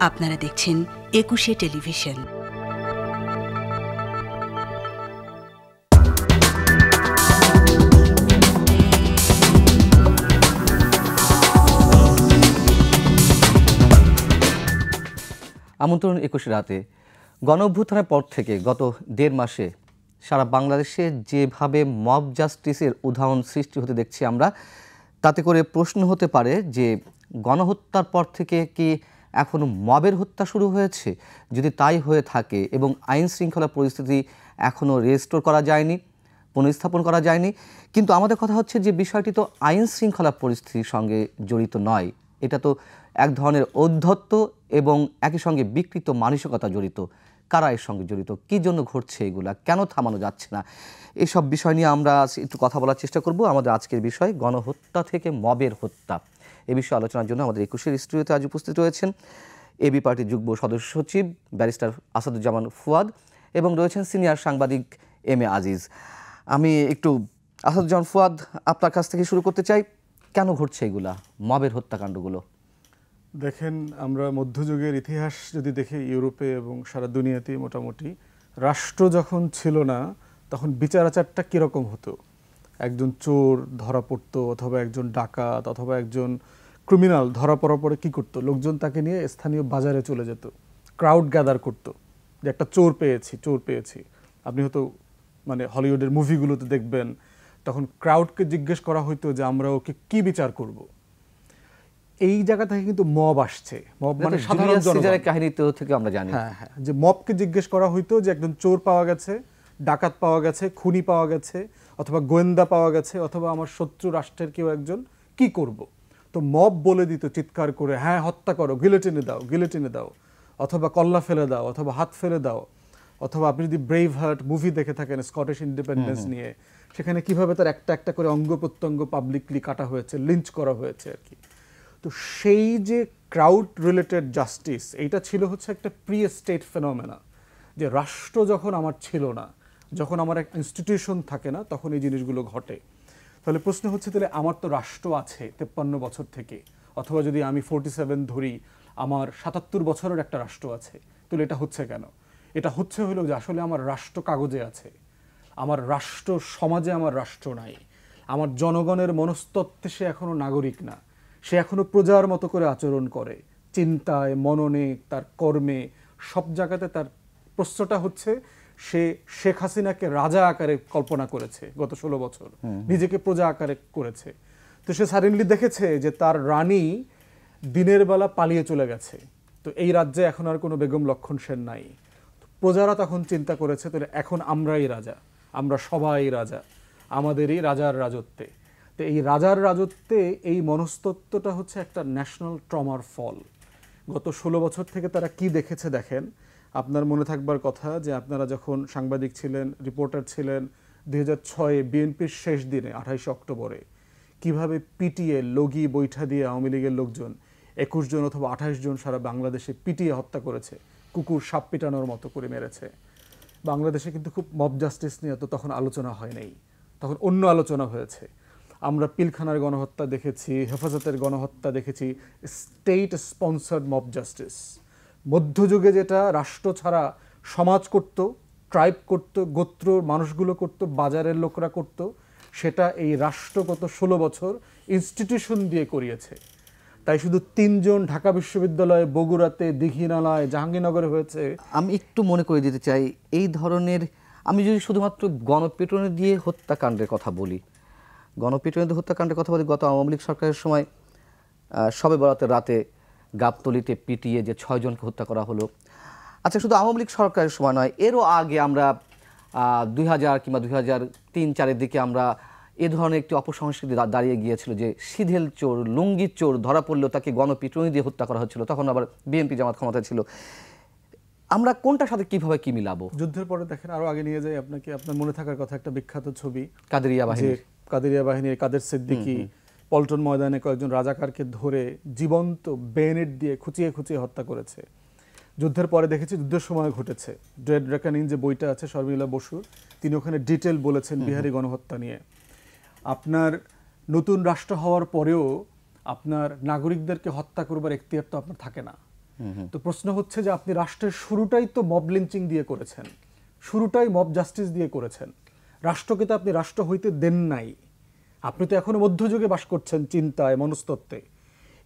আপনারা দেখছেন একুশে টেলিভিশন। আমন্ত্রণ ২১ রাতে। গণঅভ্যুত্থানের পর থেকে গত ১.৫ মাসে সারা বাংলাদেশে যেভাবে মব জাস্টিসের উদাহরণ সৃষ্টি হতে দেখছি আমরা, তাতে করে প্রশ্ন হতে পারে যে গণহত্যার পর থেকে কি এখনও মবের হত্যা শুরু হয়েছে? যদি তাই হয়ে থাকে এবং আইন শৃঙ্খলা পরিস্থিতি এখনও রেস্টোর করা যায়নি, পুনঃস্থাপন করা যায়নি, কিন্তু আমাদের কথা হচ্ছে যে বিষয়টি তো আইন শৃঙ্খলা পরিস্থিতির সঙ্গে জড়িত নয়, এটা তো এক ধরনের ঔদ্ধত্য এবং একই সঙ্গে বিকৃত মানসিকতা জড়িত। কারা এর সঙ্গে জড়িত, কী জন্য ঘটছে এগুলা, কেন থামানো যাচ্ছে না, এসব বিষয় নিয়ে আমরা একটু কথা বলার চেষ্টা করব। আমাদের আজকের বিষয় গণহত্যা থেকে মবের হত্যা। এ বিষয়ে আলোচনার জন্য আমাদের ২১-এর স্টুডিওতে আজ উপস্থিত রয়েছেন এবি পার্টির যুগ্ম সদস্য সচিব ব্যারিস্টার আসাদুজ্জামান ফুয়াদ এবং রয়েছেন সিনিয়র সাংবাদিক এম এ আজিজ। আমি একটু আসাদুজ্জামান ফুয়াদ আপনার কাছ থেকে শুরু করতে চাই, কেন ঘটছে এগুলা মবের হত্যাকাণ্ডগুলো? দেখেন, আমরা মধ্যযুগের ইতিহাস যদি দেখি, ইউরোপে এবং সারা দুনিয়াতেই মোটামুটি রাষ্ট্র যখন ছিল না তখন বিচার আচারটা কীরকম হতো। একজন চোর ধরা পড়তো অথবা একজন ডাকাত অথবা একজন ক্রিমিনাল ধরা পড়ার পরে কী করতো, লোকজন তাকে নিয়ে স্থানীয় বাজারে চলে যেত, ক্রাউড গ্যাদার করতো যে একটা চোর পেয়েছি। আপনি হয়তো মানে হলিউডের মুভিগুলোতে দেখবেন, তখন ক্রাউডকে জিজ্ঞেস করা হইতো যে আমরা ওকে কী বিচার করব। এই জায়গা থেকে কিন্তু মব আসছে। মব মানে সাধারণ জনগণ কাহিনী থেকে আমরা জানি, হ্যাঁ, যে মবকে জিজ্ঞেস করা হইতো যে একজন চোর পাওয়া গেছে, ডাকাত পাওয়া গেছে, খুনি পাওয়া গেছে, অথবা গোয়েন্দা পাওয়া গেছে, অথবা আমার শত্রু রাষ্ট্রের কেউ একজন, কি করব। তো মব বলে দিত চিৎকার করে, হ্যাঁ হত্যা করো, গিলেটিনে দাও, অথবা কল্লা ফেলে দাও, অথবা হাত ফেলে দাও। অথবা আপনি যদি ব্রেভ হার্ট মুভি দেখে থাকেন স্কটিশ ইন্ডিপেন্ডেন্স নিয়ে, সেখানে কিভাবে তার একটা একটা করে অঙ্গ প্রত্যঙ্গ পাবলিকলি কাটা হয়েছে, লিঞ্চ করা হয়েছে আর কি। তো সেই যে ক্রাউড রিলেটেড জাস্টিস, এইটা ছিল হচ্ছে একটা প্রি স্টেট ফেনোমেনা, যে রাষ্ট্র যখন আমার ছিল না, যখন আমার এক ইনস্টিটিউশন থাকে না, তখন এই জিনিসগুলো ঘটে। তাহলে প্রশ্ন হচ্ছে, তাহলে আমার তো রাষ্ট্র আছে 53 বছর থেকে, অথবা যদি আমি 47 ধরি, আমার 77 বছরের একটা রাষ্ট্র আছে, তাহলে এটা হচ্ছে কেন? এটা হলো যে আসলে আমার রাষ্ট্র কাগজে আছে, আমার রাষ্ট্র সমাজে আমার রাষ্ট্র নাই, আমার জনগণের মনস্তত্ত্বে সে এখনো নাগরিক না, সে এখনো প্রজার মতো করে আচরণ করে, চিন্তায়, মননে, তার কর্মে, সব জায়গাতে। তার প্রশ্নটা হচ্ছে, সে শেখ হাসিনাকে রাজা আকারে কল্পনা করেছে গত 16 বছর, নিজেকে প্রজা আকারে করেছে। তো সে সাডেনলি দেখেছে যে তার রানী দিনের বেলা পালিয়ে চলে গেছে, তো এই রাজ্যে এখন আর কোনো বেগম লক্ষণ সেন নাই। প্রজারা তখন চিন্তা করেছে, তাহলে এখন আমরাই রাজা, আমরা সবাই রাজা, আমাদেরই রাজার রাজত্বে। তো এই রাজার রাজত্বে এই মনস্তত্ত্বটা হচ্ছে একটা ন্যাশনাল ট্রমার ফল। গত 16 বছর থেকে তারা কি দেখেছে দেখেন। আপনার মনে থাকবার কথা যে আপনারা যখন সাংবাদিক ছিলেন, রিপোর্টার ছিলেন, 2006 বিএনপির শেষ দিনে 28 অক্টোবরে কিভাবে পিটিয়ে লগি বৈঠা দিয়ে আওয়ামী লীগের লোকজন 21 জন অথবা 28 জন সারা বাংলাদেশে পিটিয়ে হত্যা করেছে, কুকুর সাপ পিটানোর মতো করে মেরেছে। বাংলাদেশে কিন্তু খুব মব জাস্টিস নিয়ে তো তখন আলোচনা হয় নাই, তখন অন্য আলোচনা হয়েছে। আমরা পিলখানার গণহত্যা দেখেছি, হেফাজতের গণহত্যা দেখেছি, স্টেট স্পন্সার্ড মব জাস্টিস। মধ্যযুগে যেটা রাষ্ট্র ছাড়া সমাজ করত, ট্রাইব করত, গোত্র মানুষগুলো করত, বাজারের লোকরা করত, সেটা এই রাষ্ট্রগত 16 বছর ইনস্টিটিউশন দিয়ে করিয়েছে। তাই শুধু 3 জন ঢাকা বিশ্ববিদ্যালয়ে, বগুড়াতে, দীঘিনালায়, জাহাঙ্গীরনগরে হয়েছে। আমি একটু মনে করে দিতে চাই, এই ধরনের, আমি যদি শুধুমাত্র গণপিটুনি দিয়ে হত্যাকাণ্ডের কথা বলি, গণপিটুনিতে হত্যাকাণ্ডের কথা বলি, গত আওয়ামী লীগ সরকারের সময় শবে বরাতের রাতে গাবতলীতে পিটিয়ে যে 6 জনকে হত্যা করা হলো। আচ্ছা, শুধু আওয়ামী লীগ সরকারের সময় নয়, এরও আগে আমরা 2000 কিংবা 2003-04-এর দিকে আমরা এ ধরনের একটি অপসংস্কৃতি দাঁড়িয়ে গিয়েছিল যে সিধেল চোর, লুঙ্গি চোর ধরা পড়লেও তাকে গণপিটুনি দিয়ে হত্যা করা হচ্ছিল। তখন আবার বিএনপি জামাত ক্ষমতায় ছিল। আমরা কোনটার সাথে কিভাবে কি মিলাবো? যুদ্ধের পরে দেখেন, আরো আগে নিয়ে যাই আপনাকে, আপনার মনে থাকার কথা একটা বিখ্যাত ছবি কাদেরিয়া বাহিনীর কাদের সিদ্দিকী পল্টন ময়দানে কয়েকজন রাজাকারকে ধরে জীবন্ত বেনেট দিয়ে খুঁচিয়ে হত্যা করেছে। যুদ্ধের পরে দেখেছি, যুদ্ধের সময় ঘটেছে। ড্রেড রেকনিং যে বইটা আছে শর্মিলা বসুর, তিনি ওখানে ডিটেল বলেছেন বিহারি গণহত্যা নিয়ে। আপনার নতুন রাষ্ট্র হওয়ার পরেও আপনার নাগরিকদেরকে হত্যা করবার এখতিয়ার তো আপনার থাকে না। তো প্রশ্ন হচ্ছে যে আপনি রাষ্ট্রের শুরুটাই তো মব লিঞ্চিং দিয়ে করেছেন, শুরুটাই মব জাস্টিস দিয়ে করেছেন, রাষ্ট্রকে তো আপনি রাষ্ট্র হইতে দেন নাই। আপনি তো এখনো মধ্যযুগে বাস করছেন চিন্তায়, মনস্তত্ত্বে।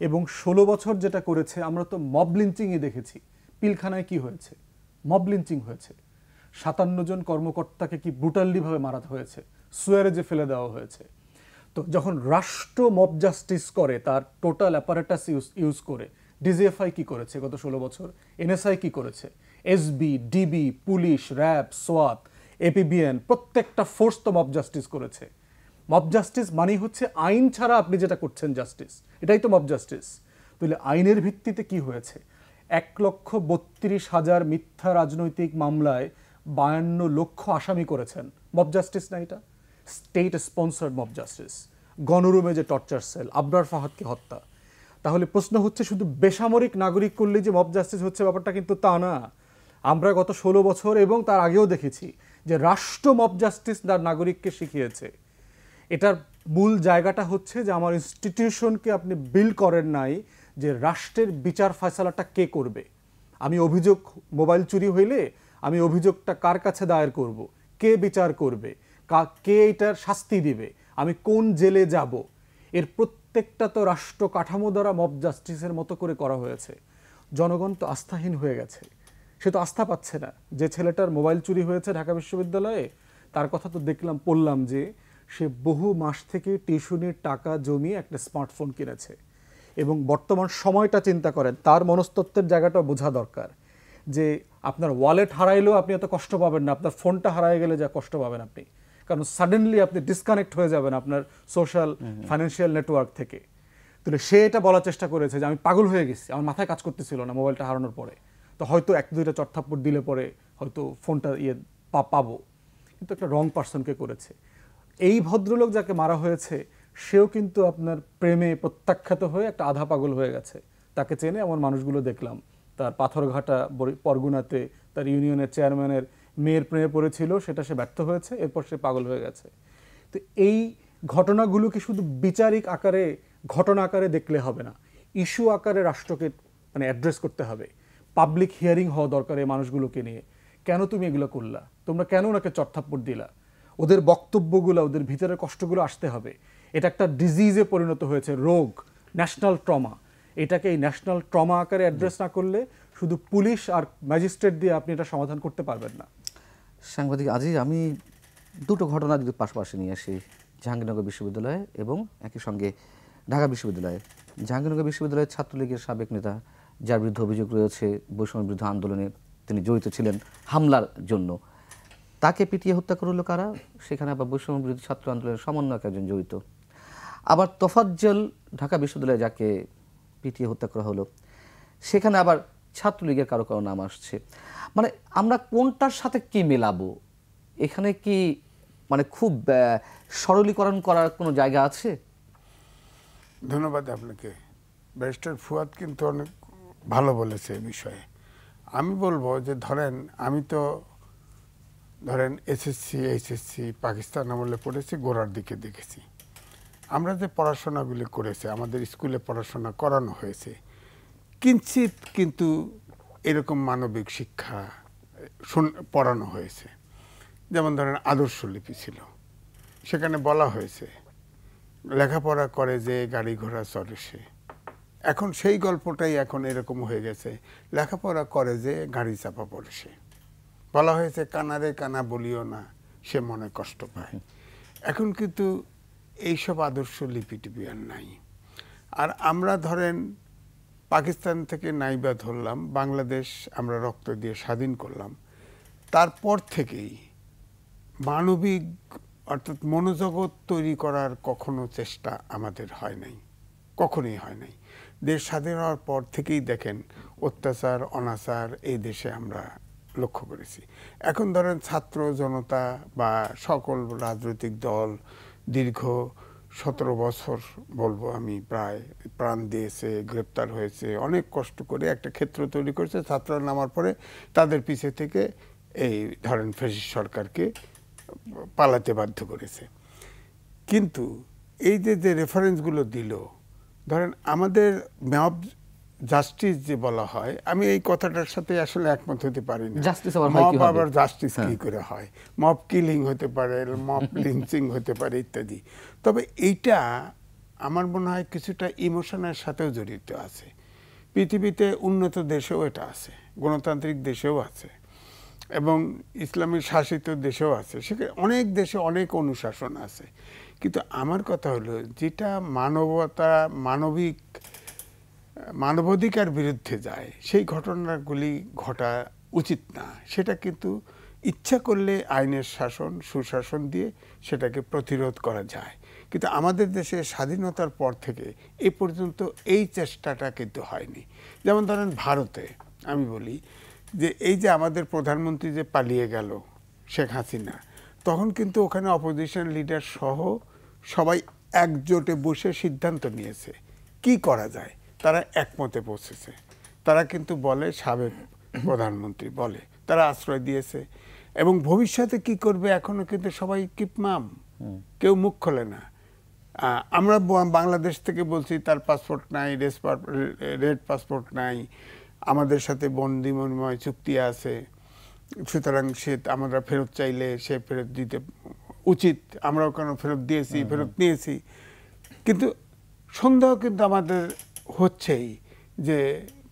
এবং 16 বছর যেটা করেছে, আমরা তো মব লিঞ্চিংই দেখেছি। পিলখানায় কি হয়েছে? মব লিঞ্চিং হয়েছে। 57 জন কর্মকর্তাকে কি ব্রুটালিভাবে মারা হয়েছে, সুয়ারেজে ফেলে দেওয়া হয়েছে। তো যখন রাষ্ট্র মব জাস্টিস করে, তার টোটাল অ্যাপারেটাস ইউজ করে, ডিজিএফআই কি করেছে গত 16 বছর, এনএসআই কি করেছে, এসবি, ডিবি, পুলিশ, র্যাব, সোয়াত, এপিবিএন, প্রত্যেকটা ফোর্স তো মব জাস্টিস করেছে। মব জাস্টিস মানেই হচ্ছে আইন ছাড়া আপনি যেটা করছেন জাস্টিস, এটাই তো মব জাস্টিস। তাহলে আইনের ভিত্তিতে কি হয়েছে? 1,32,000 মিথ্যা রাজনৈতিক মামলায় 52 লক্ষ আসামি করেছেন। মব জাস্টিস না এটা? State sponsored mob justice. গণরুমে যে টর্চার সেল, আবরার ফাহাদকে হত্যা। তাহলে প্রশ্ন হচ্ছে শুধু বেসামরিক নাগরিক করলে যে মব জাস্টিস হচ্ছে, ব্যাপারটা কিন্তু তা না। আমরা গত 16 বছর এবং তার আগেও দেখেছি যে রাষ্ট্র মব জাস্টিস তার নাগরিককে শিখিয়েছে। এটার মূল জায়গাটা হচ্ছে যে আমার ইনস্টিটিউশনকে আপনি বিল্ড করেন নাই যে রাষ্ট্রের বিচার ফয়সালাটা কে করবে। আমি অভিযোগ, মোবাইল চুরি হইলে আমি অভিযোগটা কার কাছে দায়ের করব, কে বিচার করবে, কে এটার শাস্তি দিবে, আমি কোন জেলে যাব, এর প্রত্যেকটা তো রাষ্ট্র কাঠামো দ্বারা মব জাস্টিসের মতো করে করা হয়েছে। জনগণ তো আস্থাহীন হয়ে গেছে, সে তো আস্থা পাচ্ছে না। যে ছেলেটার মোবাইল চুরি হয়েছে ঢাকা বিশ্ববিদ্যালয়ে, তার কথা তো দেখলাম, পড়লাম যে সে বহু মাস থেকে টিউশনির টাকা জমিয়ে একটা স্মার্টফোন কিনেছে। এবং বর্তমান সময়টা চিন্তা করেন, তার মনস্তত্ত্বের জায়গাটা বোঝা দরকার যে আপনার ওয়ালেট হারাইলেও আপনি এত কষ্ট পাবেন না, আপনার ফোনটা হারাই গেলে যা কষ্ট পাবেন আপনি, কারণ সাডেনলি আপনি ডিসকানেক্ট হয়ে যাবেন আপনার সোশ্যাল ফাইন্যান্সিয়াল নেটওয়ার্ক থেকে। তাহলে সে এটা বলার চেষ্টা করেছে যে আমি পাগল হয়ে গেছি, আমার মাথায় কাজ করতেছিল না মোবাইলটা হারানোর পরে, তো হয়তো 1-2টা চটথাপ্পড় দিলে পরে হয়তো ফোনটা পাবো। কিন্তু একটা রং পার্সনকে করেছে। এই ভদ্রলোক যাকে মারা হয়েছে সেও কিন্তু আপনার প্রেমে প্রত্যাখ্যাত হয়ে একটা আধা পাগল হয়ে গেছে। তাকে চেনে এমন মানুষগুলো দেখলাম। তার পাথরঘাটা পরগুনাতে তার ইউনিয়নের চেয়ারম্যানের মেয়ের প্রেমে পড়েছিল, সেটা সে ব্যর্থ হয়েছে, এরপর সে পাগল হয়ে গেছে। তো এই ঘটনাগুলোকে শুধু বিচারিক আকারে, ঘটনা আকারে দেখলে হবে না, ইস্যু আকারে রাষ্ট্রকে মানে অ্যাড্রেস করতে হবে। পাবলিক হিয়ারিং হওয়া দরকার এই মানুষগুলোকে নিয়ে। কেন তুমি এগুলো করলা, তোমরা কেন ওনাকে চটথাপ্পড় দিলা, ওদের বক্তব্যগুলো, ওদের ভিতরের কষ্টগুলো আসতে হবে। এটা একটা ডিজিজে পরিণত হয়েছে, রোগ, ন্যাশনাল ট্রমা। এটাকে এই ন্যাশনাল ট্রমা আকারে অ্যাড্রেস না করলে শুধু পুলিশ আর ম্যাজিস্ট্রেট দিয়ে আপনি এটা সমাধান করতে পারবেন না। সাংবাদিক আজিজ, আমি দুটো ঘটনা যদি পাশাপাশি নিয়ে আসি, জাহাঙ্গীরনগর বিশ্ববিদ্যালয়ে এবং একই সঙ্গে ঢাকা বিশ্ববিদ্যালয়ে। জাহাঙ্গীরনগর বিশ্ববিদ্যালয়ের ছাত্রলীগের সাবেক নেতা, যার বিরুদ্ধে অভিযোগ রয়েছে বৈষম্য বিরুদ্ধ আন্দোলনে তিনি জড়িত ছিলেন হামলার জন্য, তাকে পিটিয়ে হত্যা করল কারা? সেখানে আবার বৈষম্য বিরোধী ছাত্র আন্দোলনের সমন্বয়ক একজন জড়িত। আবার তোফাজ্জল ঢাকা বিশ্ববিদ্যালয়ে যাকে পিটিয়ে হত্যা করা হলো, সেখানে আবার ছাত্রলীগের কারো কারো নাম আসছে। মানে আমরা কোনটার সাথে কি মেলাবো? এখানে কি মানে খুব সরলীকরণ করার কোনো জায়গা আছে? ধন্যবাদ আপনাকে। ব্যারিস্টার ফুয়াদ কিন্তু অনেক ভালো বলেছে এই বিষয়ে। আমি বলবো যে আমি তো এসএসসি এইচএসসি পাকিস্তান আমলে পড়েছি, গোড়ার দিকে দেখেছি। আমরা যে পড়াশোনাগুলি করেছি, আমাদের স্কুলে পড়াশোনা করানো হয়েছে, কিঞ্চিত কিন্তু এরকম মানবিক শিক্ষা পড়ানো হয়েছে। যেমন আদর্শ লিপি ছিল, সেখানে বলা হয়েছে লেখাপড়া করে যে গাড়ি ঘোড়া চড়ে সে। এখন সেই গল্পটাই এখন এরকম হয়ে গেছে, লেখাপড়া করে যে গাড়ি চাপা পড়ে সে। বলা হয়েছে কানারে কানা বলিও না, সে মনে কষ্ট পায়। এখন কিন্তু এইসব আদর্শ লিপিটিপি আর নাই। আর আমরা পাকিস্তান থেকে নাইবা ধরলাম, বাংলাদেশ আমরা রক্ত দিয়ে স্বাধীন করলাম, তারপর থেকেই মানবিক অর্থাৎ মনোজগৎ তৈরি করার কখনো চেষ্টা আমাদের হয় নাই, কখনোই হয় নাই। দেশ স্বাধীন হওয়ার পর থেকেই দেখেন অত্যাচার অনাচার এই দেশে আমরা লক্ষ্য করেছি। এখন ছাত্র জনতা বা সকল রাজনৈতিক দল দীর্ঘ 17 বছর বলবো আমি প্রায় প্রাণ দিয়েছে, গ্রেপ্তার হয়েছে, অনেক কষ্ট করে একটা ক্ষেত্র তৈরি করেছে। ছাত্ররা নামার পরে তাদের পিছে থেকে এই ফ্যাসিস্ট সরকারকে পালাতে বাধ্য করেছে। কিন্তু এই যে রেফারেন্সগুলো দিল, আমাদের মব জাস্টিস যে বলা হয়, আমি এই কথাটার সাথে আসলে একমত হতে পারি না। জাস্টিস আবার হয় মব কিভাবে? আবার জাস্টিস কি করে হয়? মব কিলিং হতে পারে, মব লিঞ্চিং হতে পারে ইত্যাদি। তবে এইটা আমার মনে হয় কিছুটা ইমোশনের সাথেও জড়িত আছে। পৃথিবীতে উন্নত দেশেও এটা আছে, গণতান্ত্রিক দেশেও আছে, এবং ইসলামী শাসিত দেশেও আছে। সেখানে অনেক দেশে অনেক অনুশাসন আছে। কিন্তু আমার কথা হলো, যেটা মানবতা, মানবাধিকার বিরুদ্ধে যায়, সেই ঘটনাগুলি ঘটা উচিত না। সেটা কিন্তু ইচ্ছা করলে আইনের শাসন, সুশাসন দিয়ে সেটাকে প্রতিরোধ করা যায়। কিন্তু আমাদের দেশে স্বাধীনতার পর থেকে এ পর্যন্ত এই চেষ্টাটা কিন্তু হয়নি। যেমন ধরেন ভারতে আমি বলি যে এই যে আমাদের প্রধানমন্ত্রী যে পালিয়ে গেল শেখ হাসিনা, তখন কিন্তু ওখানে অপোজিশন লিডার সহ সবাই একজোটে বসে সিদ্ধান্ত নিয়েছে কি করা যায়। তারা একমতে পৌঁছেছে। তারা কিন্তু বলে, সাবেক প্রধানমন্ত্রী বলে, তারা আশ্রয় দিয়েছে। এবং ভবিষ্যতে কি করবে এখনো কিন্তু সবাই কিপমাম, কেউ মুখ খোলে না। আমরা বাংলাদেশ থেকে বলছি তার পাসপোর্ট নাই, রেড পাসপোর্ট নাই, আমাদের সাথে বন্দি বিনিময় চুক্তি আছে, সুতরাং সে আমরা ফেরত চাইলে সে ফেরত দিতে উচিত, আমরাও কেন ফেরত দিয়েছি, ফেরত নিয়েছি। কিন্তু সন্দেহ কিন্তু আমাদের হচ্ছেই যে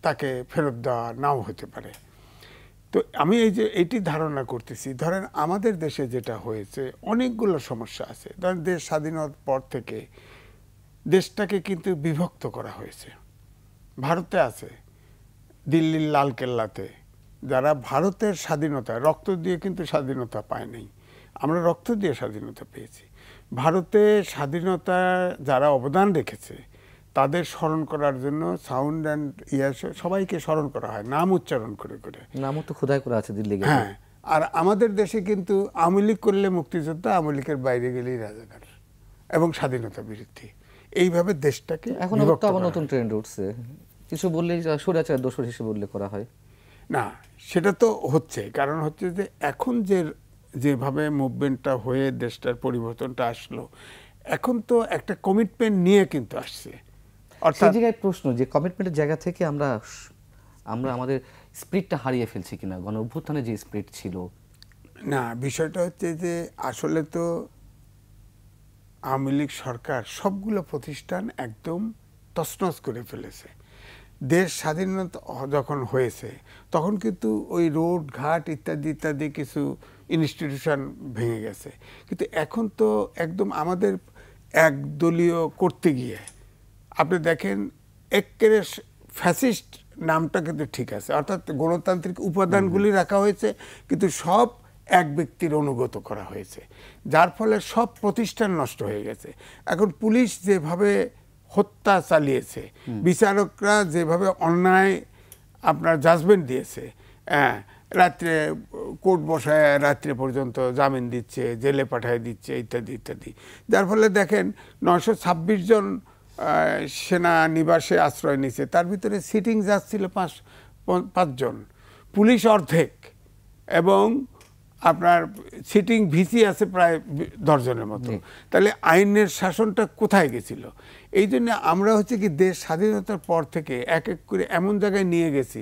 তাকে ফেরত দেওয়া নাও হতে পারে। তো আমি এই যে এটি ধারণা করতেছি, ধরেন আমাদের দেশে যেটা হয়েছে, অনেকগুলো সমস্যা আছে। ধরেন দেশ স্বাধীনতার পর থেকে দেশটাকে কিন্তু বিভক্ত করা হয়েছে। ভারতে আছে, দিল্লির লালকেল্লাতে যারা ভারতের স্বাধীনতা রক্ত দিয়ে কিন্তু স্বাধীনতা পায় নাই, আমরা রক্ত দিয়ে স্বাধীনতা পেয়েছি। ভারতে স্বাধীনতা যারা অবদান রেখেছে তাদের স্মরণ করার জন্য সাউন্ড অ্যান্ড সবাইকে স্মরণ করা হয়, নাম উচ্চারণ করে করে। নামও তো খোদাই করা আছে দিল্লি গেটে। হ্যাঁ, আর আমাদের দেশে কিন্তু আওয়ামী লীগ করলে মুক্তিযোদ্ধা, আওয়ামী লীগের বাইরে গেলেই রাজাকার এবং স্বাধীনতা বিরোধী। এইভাবে দেশটাকে এখন তো আবার নতুন ট্রেন্ড উঠছে, কিছু বললেই স্বৈরাচার দোষর হিসেবে উল্লেখ করা হয়। না, সেটা তো হচ্ছে, কারণ হচ্ছে যে এখন যেভাবে মুভমেন্টটা হয়ে দেশটার পরিবর্তনটা আসলো, এখন তো একটা কমিটমেন্ট নিয়ে কিন্তু আসছে। সেই জায়গায় প্রশ্ন যে কমিটমেন্টের জায়গা থেকে আমরা আমাদের স্পিরিটটা হারিয়ে ফেলছি কিনা, গণ অভ্যুত্থানে যে স্পিরিট ছিল। না, বিষয়টা হচ্ছে যে আসলে তো আওয়ামী লীগ সরকার সবগুলো প্রতিষ্ঠান একদম তছনছ করে ফেলেছে। দেশ স্বাধীনতা যখন হয়েছে তখন কিন্তু ওই রোড ঘাট ইত্যাদি ইত্যাদি কিছু ইনস্টিটিউশন ভেঙে গেছে। কিন্তু এখন তো একদম আমাদের একদলীয় করতে গিয়ে আপনি দেখেন একেবারে ফ্যাসিস্ট নামটা কিন্তু ঠিক আছে, অর্থাৎ গণতান্ত্রিক উপাদানগুলি রাখা হয়েছে কিন্তু সব এক ব্যক্তির অনুগত করা হয়েছে, যার ফলে সব প্রতিষ্ঠান নষ্ট হয়ে গেছে। এখন পুলিশ যেভাবে হত্যা চালিয়েছে, বিচারকরা যেভাবে অন্যায় আপনার জাজমেন্ট দিয়েছে, রাত্রে কোর্ট বসায় রাত্রে পর্যন্ত জামিন দিচ্ছে, জেলে পাঠায় দিচ্ছে ইত্যাদি ইত্যাদি, যার ফলে দেখেন 926 জন সেনা নিবাসে আশ্রয় নিচ্ছে, তার ভিতরে সিটিং জাজ ছিল 5 জন, পুলিশ অর্ধেক, এবং আপনার সিটিং ভিসি আছে প্রায় 10 জনের মতো। তাহলে আইনের শাসনটা কোথায় গেছিল? এই জন্য আমরা হচ্ছে কি দেশ স্বাধীনতার পর থেকে এক এক করে এমন জায়গায় নিয়ে গেছি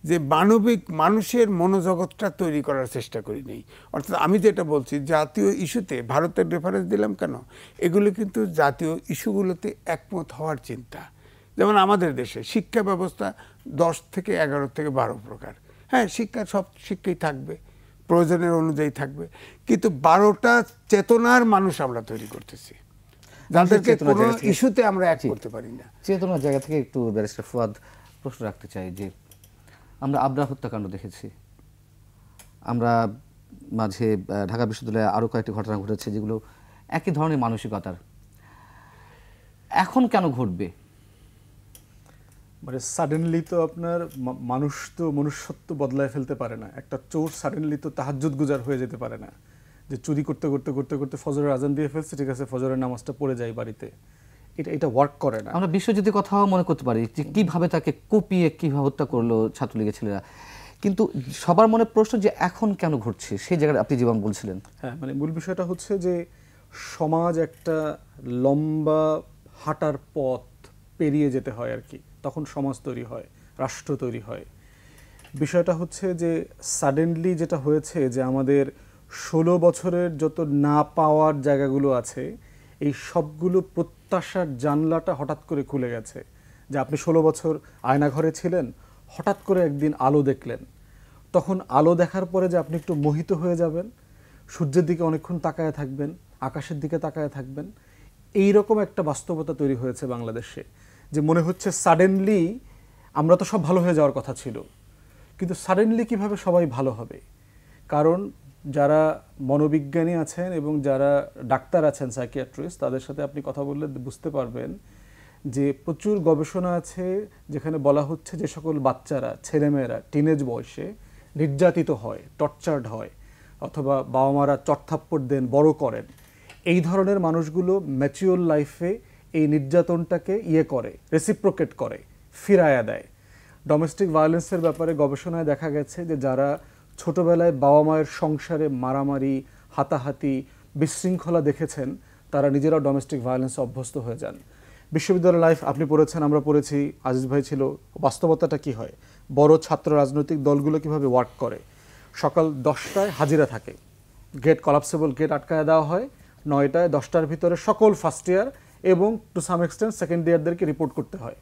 যে মানবিক মানুষের মনোজগৎটা তৈরি করার চেষ্টা করি নেই। অর্থাৎ আমি যেটা বলছি, জাতীয় ইস্যুতে ভারতের রেফারেন্স দিলাম কেন, এগুলো কিন্তু জাতীয় ইস্যুগুলোতে একমত হওয়ার চিন্তা। যেমন আমাদের দেশে শিক্ষা ব্যবস্থা 10 থেকে 11 থেকে 12 প্রকার। হ্যাঁ, শিক্ষা সব শিক্ষাই থাকবে, প্রয়োজনের অনুযায়ী থাকবে, কিন্তু 12টা চেতনার মানুষ আমরা তৈরি করতেছি, যাদেরকে কোনো ইস্যুতে আমরা এক করতে পারি না। চেতনার জায়গা থেকে একটু ব্যারিস্টার ফুয়াদ প্রশ্ন রাখতে চাই যে আমরা আবরার হত্যাকাণ্ড দেখেছি, আমরা মাঝে ঢাকা বিশ্ববিদ্যালয়ে আরও কয়েকটি ঘটনা ঘটেছে যেগুলো একই ধরনের মানসিকতার, এখন কেন ঘটবে? মানে সাডেনলি তো আপনার মানুষ তো মনুষ্যত্ব বদলায় ফেলতে পারে না। একটা চোর সাডেনলি তো তাহাজ্জুদ গুজার হয়ে যেতে পারে না, যে চুরি করতে করতে করতে করতে ফজরের আজান দিয়ে ফেলছে, ঠিক আছে ফজরের নামাজটা পড়ে যায় বাড়িতে, এটা ওয়ার্ক করে না। আমরা বিশ্বজিতের কথাও মনে করতে পারি যে কিভাবে তাকে কুপিয়ে কিভাবে হত্যা করলো ছাত্রলীগের ছেলেরা, কিন্তু সবার মনে প্রশ্ন যে এখন কেন ঘটছে, সেই জায়গায় আপনি জীবন বলছিলেন। হ্যাঁ, মানে মূল বিষয়টা হচ্ছে যে সমাজ একটা লম্বা হাঁটার পথ পেরিয়ে যেতে হয় আর কি, তখন সমাজ তৈরি হয়, রাষ্ট্র তৈরি হয়। বিষয়টা হচ্ছে যে সাডেনলি যেটা হয়েছে যে আমাদের 16 বছরের যত না পাওয়ার জায়গাগুলো আছে এই সবগুলো প্রত্যাশার জানলাটা হঠাৎ করে খুলে গেছে। যে আপনি 16 বছর আয়নাঘরে ছিলেন, হঠাৎ করে একদিন আলো দেখলেন, তখন আলো দেখার পরে যে আপনি একটু মোহিত হয়ে যাবেন, সূর্যের দিকে অনেকক্ষণ তাকায় থাকবেন, আকাশের দিকে তাকায় থাকবেন, এই রকম একটা বাস্তবতা তৈরি হয়েছে বাংলাদেশে। যে মনে হচ্ছে সাডেনলি আমরা তো সব ভালো হয়ে যাওয়ার কথা ছিল, কিন্তু সাডেনলি কিভাবে সবাই ভালো হবে? কারণ যারা মনোবিজ্ঞানী আছেন এবং যারা ডাক্তার আছেন, সাইকিয়াট্রিস্ট, তাদের সাথে আপনি কথা বললে বুঝতে পারবেন যে প্রচুর গবেষণা আছে যেখানে বলা হচ্ছে যে সকল বাচ্চারা, ছেলেমেয়েরা টিনেজ বয়সে নির্যাতিত হয়, টর্চার্ড হয়, অথবা বাবা মারা চটথাপ্পড় দেন, বড় করেন, এই ধরনের মানুষগুলো ম্যাচিওর লাইফে এই নির্যাতনটাকে করে, রেসিপ্রোকেট করে, ফিরায়া দেয়। ডোমেস্টিক ভায়োলেন্সের ব্যাপারে গবেষণায় দেখা গেছে যে যারা ছোটবেলায় বাবা মায়ের সংসারে মারামারি, হাতাহাতি, বিশৃঙ্খলা দেখেছেন, তারা নিজেরাও ডোমেস্টিক ভায়োলেন্সে অভ্যস্ত হয়ে যান। বিশ্ববিদ্যালয় লাইফ আপনি পড়েছেন, আমরা পড়েছি, আজিজ ভাই ছিল। বাস্তবতাটা কি হয়? বড় ছাত্র রাজনৈতিক দলগুলো কিভাবে ওয়ার্ক করে? সকাল 10টায় হাজিরা থাকে, গেট কলাপসেবল গেট আটকায় দেওয়া হয়, 9টায় 10টার ভিতরে সকল ফার্স্ট ইয়ার এবং টু সাম এক্সটেন্ট সেকেন্ড ইয়ারদেরকে রিপোর্ট করতে হয়।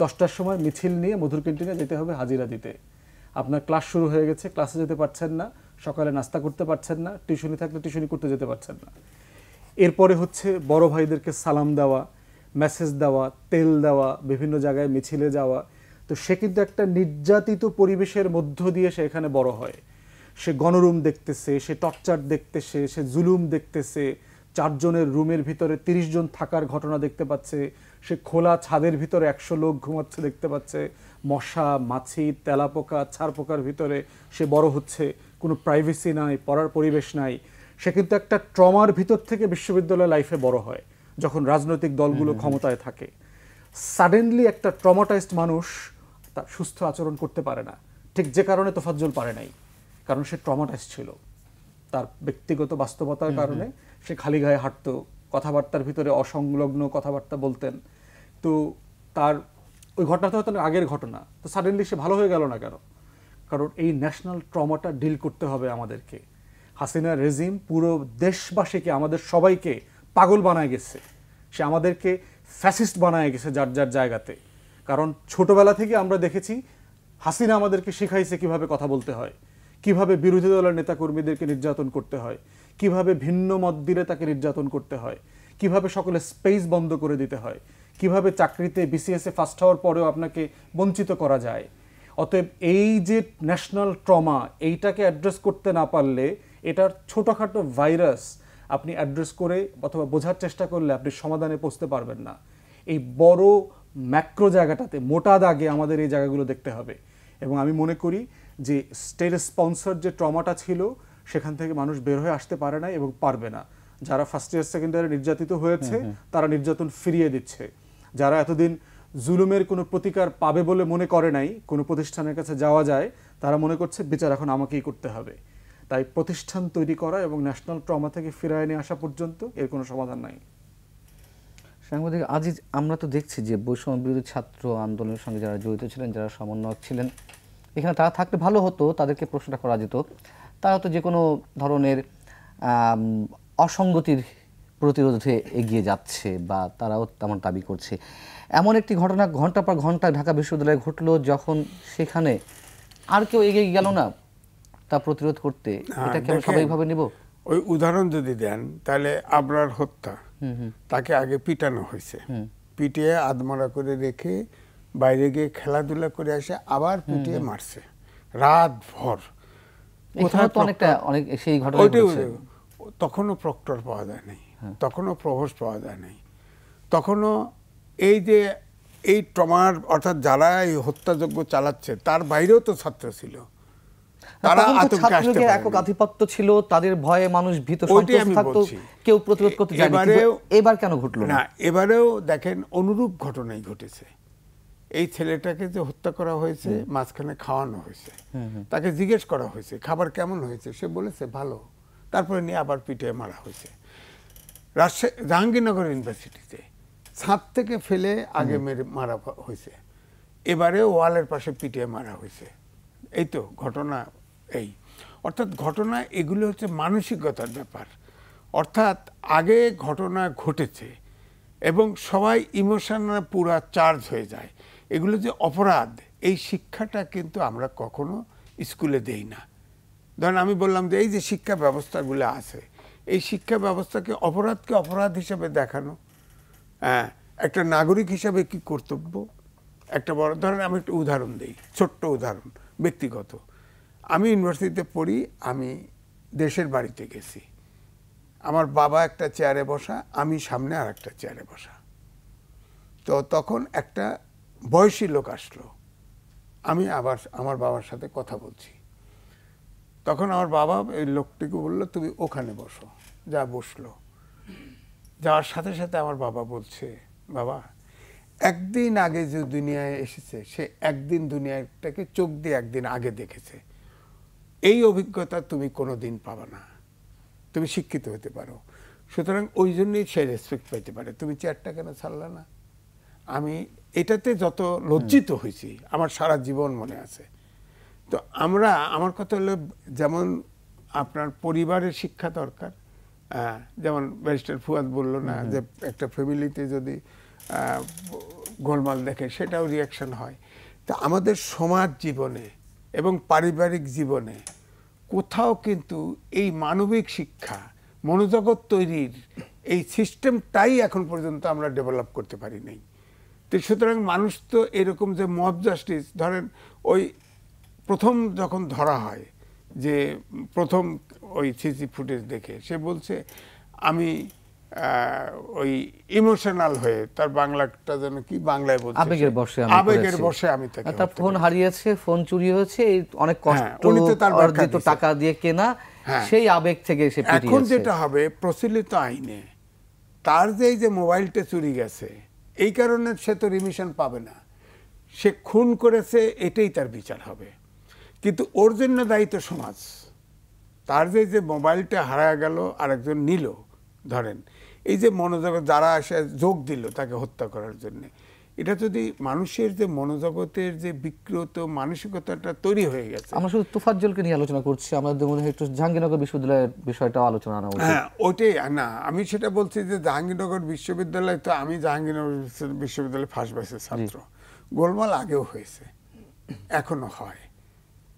10টার সময় মিছিল নিয়ে মধুর ক্যান্টিনে যেতে হবে হাজিরা দিতে। আপনার ক্লাস শুরু হয়ে গেছে, ক্লাসে যেতে পারছেন না, সকালে নাস্তা করতে পারছেন না, টিউশনি থাকলে টিউশনি করতে যেতে পারছেন না। এরপরে হচ্ছে বড় ভাইদেরকে সালাম দেওয়া, মেসেজ দেওয়া, তেল দেওয়া, বিভিন্ন জায়গায় মিছিলে যাওয়া। তো সে কিন্তু একটা নির্যাতিত পরিবেশের মধ্য দিয়ে সে এখানে বড় হয়। সে গণরুম দেখতেছে, সে টর্চার দেখতেছে, সে জুলুম দেখতেছে, 4 জনের রুমের ভিতরে 30 জন থাকার ঘটনা দেখতে পাচ্ছে, সে খোলা ছাদের ভিতরে 100 লোক ঘুমাচ্ছে দেখতে পাচ্ছে, মশা, মাছি, তেলাপোকা, ছারপোকার ভিতরে সে বড় হচ্ছে, কোনো প্রাইভেসি নাই, পড়ার পরিবেশ নাই। সে কিন্তু একটা ট্রমার ভিতর থেকে বিশ্ববিদ্যালয় লাইফে বড় হয় যখন রাজনৈতিক দলগুলো ক্ষমতায় থাকে। সাডেনলি একটা ট্রমাটাইজড মানুষ তার সুস্থ আচরণ করতে পারে না, ঠিক যে কারণে তোফাজ্জল পারে নাই, কারণ সে ট্রমাটাইজড ছিল। তার ব্যক্তিগত বাস্তবতার কারণে সে খালি গায়ে হাঁটতো, কথাবার্তার ভিতরে অসংলগ্ন কথাবার্তা বলতেন। তো তার ওই ঘটনাটা হয়তো আগের ঘটনা, তো সাডেনলি সে ভালো হয়ে গেল না কেন? কারণ এই ন্যাশনাল ট্রমাটা ডিল করতে হবে আমাদেরকে। হাসিনা রেজিম পুরো দেশবাসীকে, আমাদের সবাইকে পাগল বানায় গেছে। সে আমাদেরকে ফ্যাসিস্ট বানায় গেছে যার যার জায়গাতে। কারণ ছোটবেলা থেকে আমরা দেখেছি হাসিনা আমাদেরকে শিখাইছে কিভাবে কথা বলতে হয়, কিভাবে বিরোধী দলের নেতাকর্মীদেরকে নির্যাতন করতে হয়, কিভাবে ভিন্ন মত দিলে তাকে নির্যাতন করতে হয়, কিভাবে সকলে স্পেস বন্ধ করে দিতে হয়, কিভাবে চাকরিতে বিসিএসে ফার্স্ট হওয়ার পরেও আপনাকে বঞ্চিত করা যায়। অতএব এই যে ন্যাশনাল ট্রমা, এইটাকে অ্যাড্রেস করতে না পারলে, এটার ছোটোখাটো ভাইরাস আপনি অ্যাড্রেস করে অথবা বোঝার চেষ্টা করলে আপনি সমাধানে পৌঁছতে পারবেন না। এই বড় ম্যাক্রো জায়গাটাতে, মোটা দাগে আমাদের এই জায়গাগুলো দেখতে হবে। এবং আমি মনে করি যে স্টেট স্পন্সর যে ট্রমাটা ছিল, সেখান থেকে মানুষ বের হয়ে আসতে পারে না এবং পারবে না। যারা ফার্স্ট ইয়ার সেকেন্ড ইয়ারে নির্যাতিত হয়েছে তারা নির্যাতন ফিরিয়ে দিচ্ছে। যারা এতদিন জুলুমের কোনো প্রতিকার পাবে বলে মনে করে নাই, কোনো প্রতিষ্ঠানের কাছে যাওয়া যায়, তারা মনে করছে বিচার এখন আমাকেই করতে হবে। তাই প্রতিষ্ঠান তৈরি করা এবং ন্যাশনাল ট্রমা থেকে ফিরিয়ে নিয়ে আসা পর্যন্ত এর কোনো সমাধান নাই। সাংবাদিক আজিজ, আমরা তো দেখছি যে বৈষম্য বিরোধী ছাত্র আন্দোলনের সঙ্গে যারা জড়িত ছিলেন, যারা সমন্বয়ক ছিলেন, এখানে তারা থাকলে ভালো হতো, তাদেরকে প্রশ্নটা করা যেত। তারা তো যে কোনো ধরনের অসঙ্গতির প্রতিরোধে এগিয়ে যাচ্ছে বা তারাও তেমন দাবি করছে। এমন একটি ঘটনা ঘন্টা পর ঘন্টা ঢাকা বিশ্ববিদ্যালয়ে ঘটলো, যখন সেখানে আর কেউ এগিয়ে গেল না তা প্রতিরোধ করতে। এটা কেমন স্বাভাবিকভাবে নিব? ওই উদাহরণ যদি দেন তাহলে আবরার হত্যা, তাকে আগে পিটানো হয়েছে, পিটিয়ে আধমরা করে রেখে বাইরে গিয়ে খেলাধুলা করে আসে, আবার পিটিয়ে মারছে রাত ভর। তখনও প্রক্টর পাওয়া যায় নাই, তখনও প্রভোস্ট পাওয়া যায় নাই, তখনও এই যে এই ট্রমার অর্থাৎ যারা এই হত্যাযজ্ঞ চালাচ্ছে তার বাইরেও তো ছাত্র ছিল, তারা আতঙ্কে আসতে পারে। একক আধিপত্য ছিল, তাদের ভয়ে মানুষ ভীত সন্ত্রস্ত থাকতো, কেউ প্রতিরোধ করতে যায়নি। এবার কেন ঘটলো না? এবারেও দেখেন অনুরূপ ঘটনাই ঘটেছে। এই ছেলেটাকে যে হত্যা করা হয়েছে, মাঝখানে খাওয়ানো হয়েছে, তাকে জিজ্ঞেস করা হয়েছে খাবার কেমন হয়েছে, সে বলেছে ভালো, তারপরে নিয়ে আবার পিটিয়ে মারা হয়েছে। জাহাঙ্গীরনগর ইউনিভার্সিটিতে ছাদ থেকে ফেলে আগে মেরে মারা হয়েছে। এবারে ওয়ালের পাশে পিটিয়ে মারা হয়েছে। এই তো ঘটনা। এই অর্থাৎ ঘটনা এগুলো হচ্ছে মানসিকতার ব্যাপার। অর্থাৎ আগে ঘটনা ঘটেছে এবং সবাই ইমোশনাল পুরা চার্জ হয়ে যায়, এগুলো যে অপরাধ, এই শিক্ষাটা কিন্তু আমরা কখনো স্কুলে দেই না। ধরেন আমি বললাম যে এই যে শিক্ষা ব্যবস্থাগুলো আছে, এই শিক্ষা ব্যবস্থাকে অপরাধকে অপরাধ হিসাবে দেখানো, হ্যাঁ, একটা নাগরিক হিসাবে কি কর্তব্য, একটা বড় ধরেন আমি একটা উদাহরণ দিই, ছোট্ট উদাহরণ ব্যক্তিগত। আমি ইউনিভার্সিটিতে পড়ি, আমি দেশের বাড়িতে গেছি, আমার বাবা একটা চেয়ারে বসা, আমি সামনে আর একটা চেয়ারে বসা। তো তখন একটা বয়সী লোক আসলো, আমি আবার আমার বাবার সাথে কথা বলছি। তখন আমার বাবা এই লোকটিকে বললো তুমি ওখানে বসো, যা বসলো। যাওয়ার সাথে সাথে আমার বাবা বলছে, বাবা একদিন আগে যে দুনিয়ায় এসেছে সে একদিন দুনিয়াটাকে চোখ দিয়ে একদিন আগে দেখেছে, এই অভিজ্ঞতা তুমি কোনো দিন পাবে না, তুমি শিক্ষিত হতে পারো, সুতরাং ওই জন্যই সে রেসপেক্ট পাইতে পারে, তুমি চেয়ারটা কেন ছাড়লা না। আমি এটাতে যত লজ্জিত হয়েছি আমার সারা জীবন মনে আছে। তো আমার কথা হলো যেমন আপনার পরিবারের শিক্ষা দরকার, যেমন ব্যারিস্টার ফুয়াদ বললো না যে একটা ফ্যামিলিতে যদি গোলমাল দেখে সেটাও রিয়াকশন হয়। তা আমাদের সমাজ জীবনে এবং পারিবারিক জীবনে কোথাও কিন্তু এই মানবিক শিক্ষা, মনোজগৎ তৈরির এই সিস্টেমটাই এখন পর্যন্ত আমরা ডেভেলপ করতে পারি নাই। তো সুতরাং মানুষ তো এরকম যে মব জাস্টিস, ধরেন ওই প্রথম যখন ধরা হয়, যে প্রথম ওই সিসি ফুটেজ দেখে সে বলছে আমি ওই ইমোশনাল হয়ে, তার বাংলাটা যেন কি বাংলায় বলছে, আবেগের বশে আমি তাকে, তার ফোন হারিয়েছে, ফোন চুরি হয়েছে, এই অনেক কষ্ট অর্জিত টাকা দিয়ে কেনা, সেই আবেগ থেকে সে পিটিয়েছে। এখন যেটা হবে প্রচলিত আইনে তার যে মোবাইলটা চুরি গেছে এই কারণে সে তো রিমিশন পাবে না, সে খুন করেছে এটাই তার বিচার হবে। কিন্তু ওর জন্য দায়িত্ব সমাজ। তার যে মোবাইলটা হারায় গেল আরেকজন নিল, ধরেন এই যে মনোজগৎ যারা এসে যোগ দিল তাকে হত্যা করার জন্য, এটা যদি মানুষের যে মনোজগতের যে বিকৃত মানসিকতাটা তৈরি হয়ে গেছে। আমরা শুধু তোফাজ্জলকে নিয়ে আলোচনা করছি, আমাদের মনে হয় একটু জাহাঙ্গীরনগর বিশ্ববিদ্যালয়ের বিষয়টাও আলোচনা আনা উচিত। হ্যাঁ ওইটাই না, আমি সেটা বলছি যে জাহাঙ্গীরনগর বিশ্ববিদ্যালয়, তো আমি জাহাঙ্গীরনগর বিশ্ববিদ্যালয়ে ফার্স্ট ব্যাচের ছাত্র, গোলমাল আগেও হয়েছে, এখনো হয়।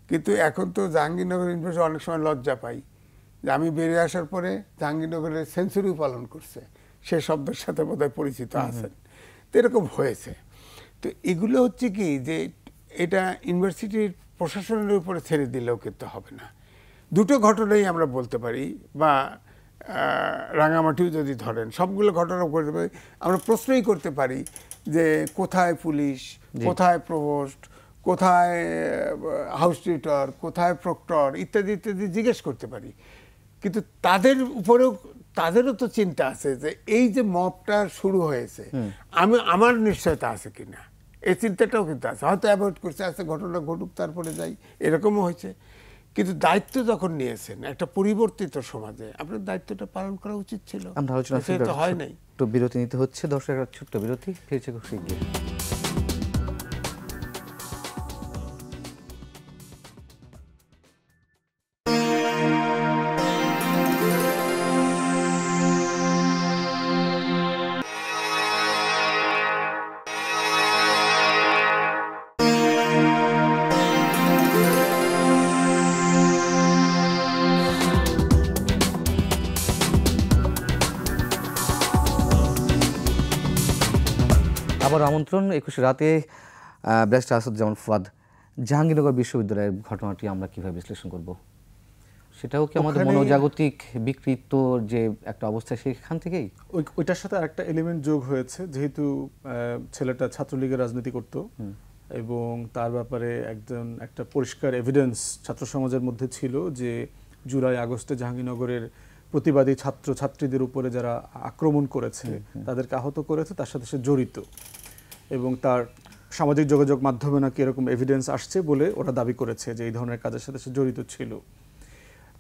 কিন্তু এখন তো জাহাঙ্গীরনগর ইউনিভার্সিটি অনেক সময় লজ্জা পাই যে আমি বেরিয়ে আসার পরে জাহাঙ্গীরনগরের সেঞ্চুরি পালন করছে, সে শব্দের সাথে বোধহয় পরিচিত আছেন। তো এরকম হয়েছে। তো এগুলো হচ্ছে কি যে এটা ইউনিভার্সিটির প্রশাসনের উপরে ছেড়ে দিলেও কিন্তু হবে না। দুটো ঘটনাই আমরা বলতে পারি, বা রাঙামাটিও যদি ধরেন, সবগুলো ঘটনা করতে পারি। আমরা প্রশ্নই করতে পারি যে কোথায় পুলিশ, কোথায় প্রভোস্ট, কোথায় হাউস টিউটর, কোথায় প্রক্টর ইত্যাদি ইত্যাদি জিজ্ঞেস করতে পারি। কিন্তু তাদের উপরেও তাদেরও তো চিন্তা আছে যে এই যে মবটা শুরু হয়েছে আমার নিশ্চয়তা আছে কিনা, এই চিন্তাটাও কিন্তু আছে। হয়তো অ্যাভয়েড করছে, আছে ঘটনা ঘটুক তারপরে যাই, এরকমও হয়েছে। কিন্তু দায়িত্ব যখন নিয়েছেন একটা পরিবর্তিত সমাজে, আপনার দায়িত্বটা পালন করা উচিত ছিল। আমরা আলোচনা সেটা হয় নাই। একটু বিরতি নিতে হচ্ছে, দর্শক একটা ছোট্ট বিরতি, ফিরছে খুব শিগগির। আবার আমন্ত্রণ 21 রাতে ব্যারিস্টার আসাদুজ্জামান ফুয়াদ, জাহাঙ্গীরনগর বিশ্ববিদ্যালয়ের ঘটনাটি আমরা কিভাবে বিশ্লেষণ করব? সেটাও কি আমাদের মনোজাগতিক বিকৃত যে একটা অবস্থা সেখান থেকেই? ওইটার সাথে আরেকটা এলিমেন্ট যোগ হয়েছে, যেহেতু ছেলেটা ছাত্রলীগের রাজনীতি করত এবং তার ব্যাপারে একটা পরিষ্কার এভিডেন্স ছাত্র সমাজের মধ্যে ছিল যে জুলাই আগস্টে জাহাঙ্গীরনগরের প্রতিবাদী ছাত্রছাত্রীদের উপরে যারা আক্রমণ করেছে, তাদেরকে আহত করেছে, তার সাথে সে জড়িত, এবং তার সামাজিক যোগাযোগ মাধ্যমে নাকি এরকম এভিডেন্স আসছে বলে ওরা দাবি করেছে যে এই ধরনের কাজের সাথে সে জড়িত ছিল।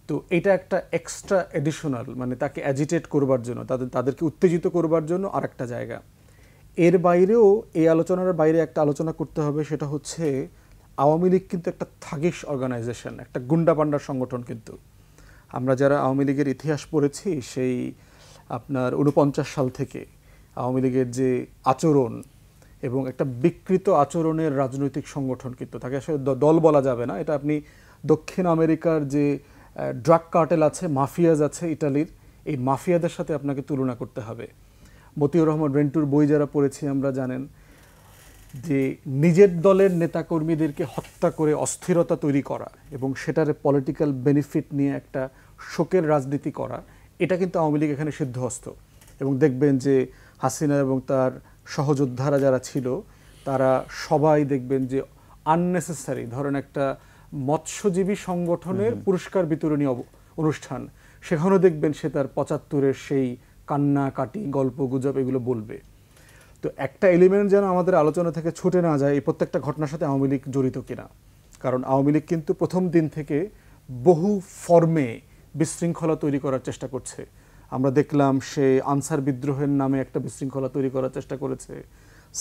তো এটা একটা এক্সট্রা এডিশনাল, মানে তাকে অ্যাজিটেট করবার জন্য, তাদেরকে উত্তেজিত করবার জন্য আরেকটা জায়গা। এর বাইরেও এই আলোচনার বাইরে একটা আলোচনা করতে হবে, সেটা হচ্ছে আওয়ামী লীগ কিন্তু একটা থাগিশ অর্গানাইজেশন, একটা গুন্ডাপান্ডার সংগঠন। কিন্তু আমরা যারা আওয়ামী লীগের ইতিহাস পড়েছি, সেই আপনার 49 সাল থেকে আওয়ামী লীগের যে আচরণ এবং একটা বিকৃত আচরণের রাজনৈতিক সংগঠন, কিন্তু তাকে আসলে দল বলা যাবে না। এটা আপনি দক্ষিণ আমেরিকার যে ড্রাগ কার্টেল আছে, মাফিয়াজ আছে ইটালির, এই মাফিয়াদের সাথে আপনাকে তুলনা করতে হবে। মতিউর রহমান রেন্টুর বই যারা পড়েছি আমরা জানেন যে নিজের দলের নেতাকর্মীদেরকে হত্যা করে অস্থিরতা তৈরি করা এবং সেটার পলিটিক্যাল বেনিফিট নিয়ে একটা শোকের রাজনীতি করা, এটা কিন্তু আওয়ামী লীগ এখানে সিদ্ধহস্ত। এবং দেখবেন যে হাসিনা এবং তার সহযোদ্ধারা যারা ছিল, তারা সবাই দেখবেন যে আননেসেসারি, ধরেন একটা মৎস্যজীবী সংগঠনের পুরস্কার বিতরণী অনুষ্ঠান, সেখানেও দেখবেন সে তার 75-এর সেই কান্না কাটি গল্প গুজব এগুলো বলবে। তো একটা এলিমেন্ট যেন আমাদের আলোচনা থেকে ছুটে না যায়, এই প্রত্যেকটা ঘটনার সাথে আওয়ামী লীগ জড়িত কিনা। কারণ আওয়ামী লীগ কিন্তু প্রথম দিন থেকে বহু ফর্মে বিশৃঙ্খলা তৈরি করার চেষ্টা করছে। আমরা দেখলাম সে আনসার বিদ্রোহের নামে একটা বিশৃঙ্খলা তৈরি করার চেষ্টা করেছে,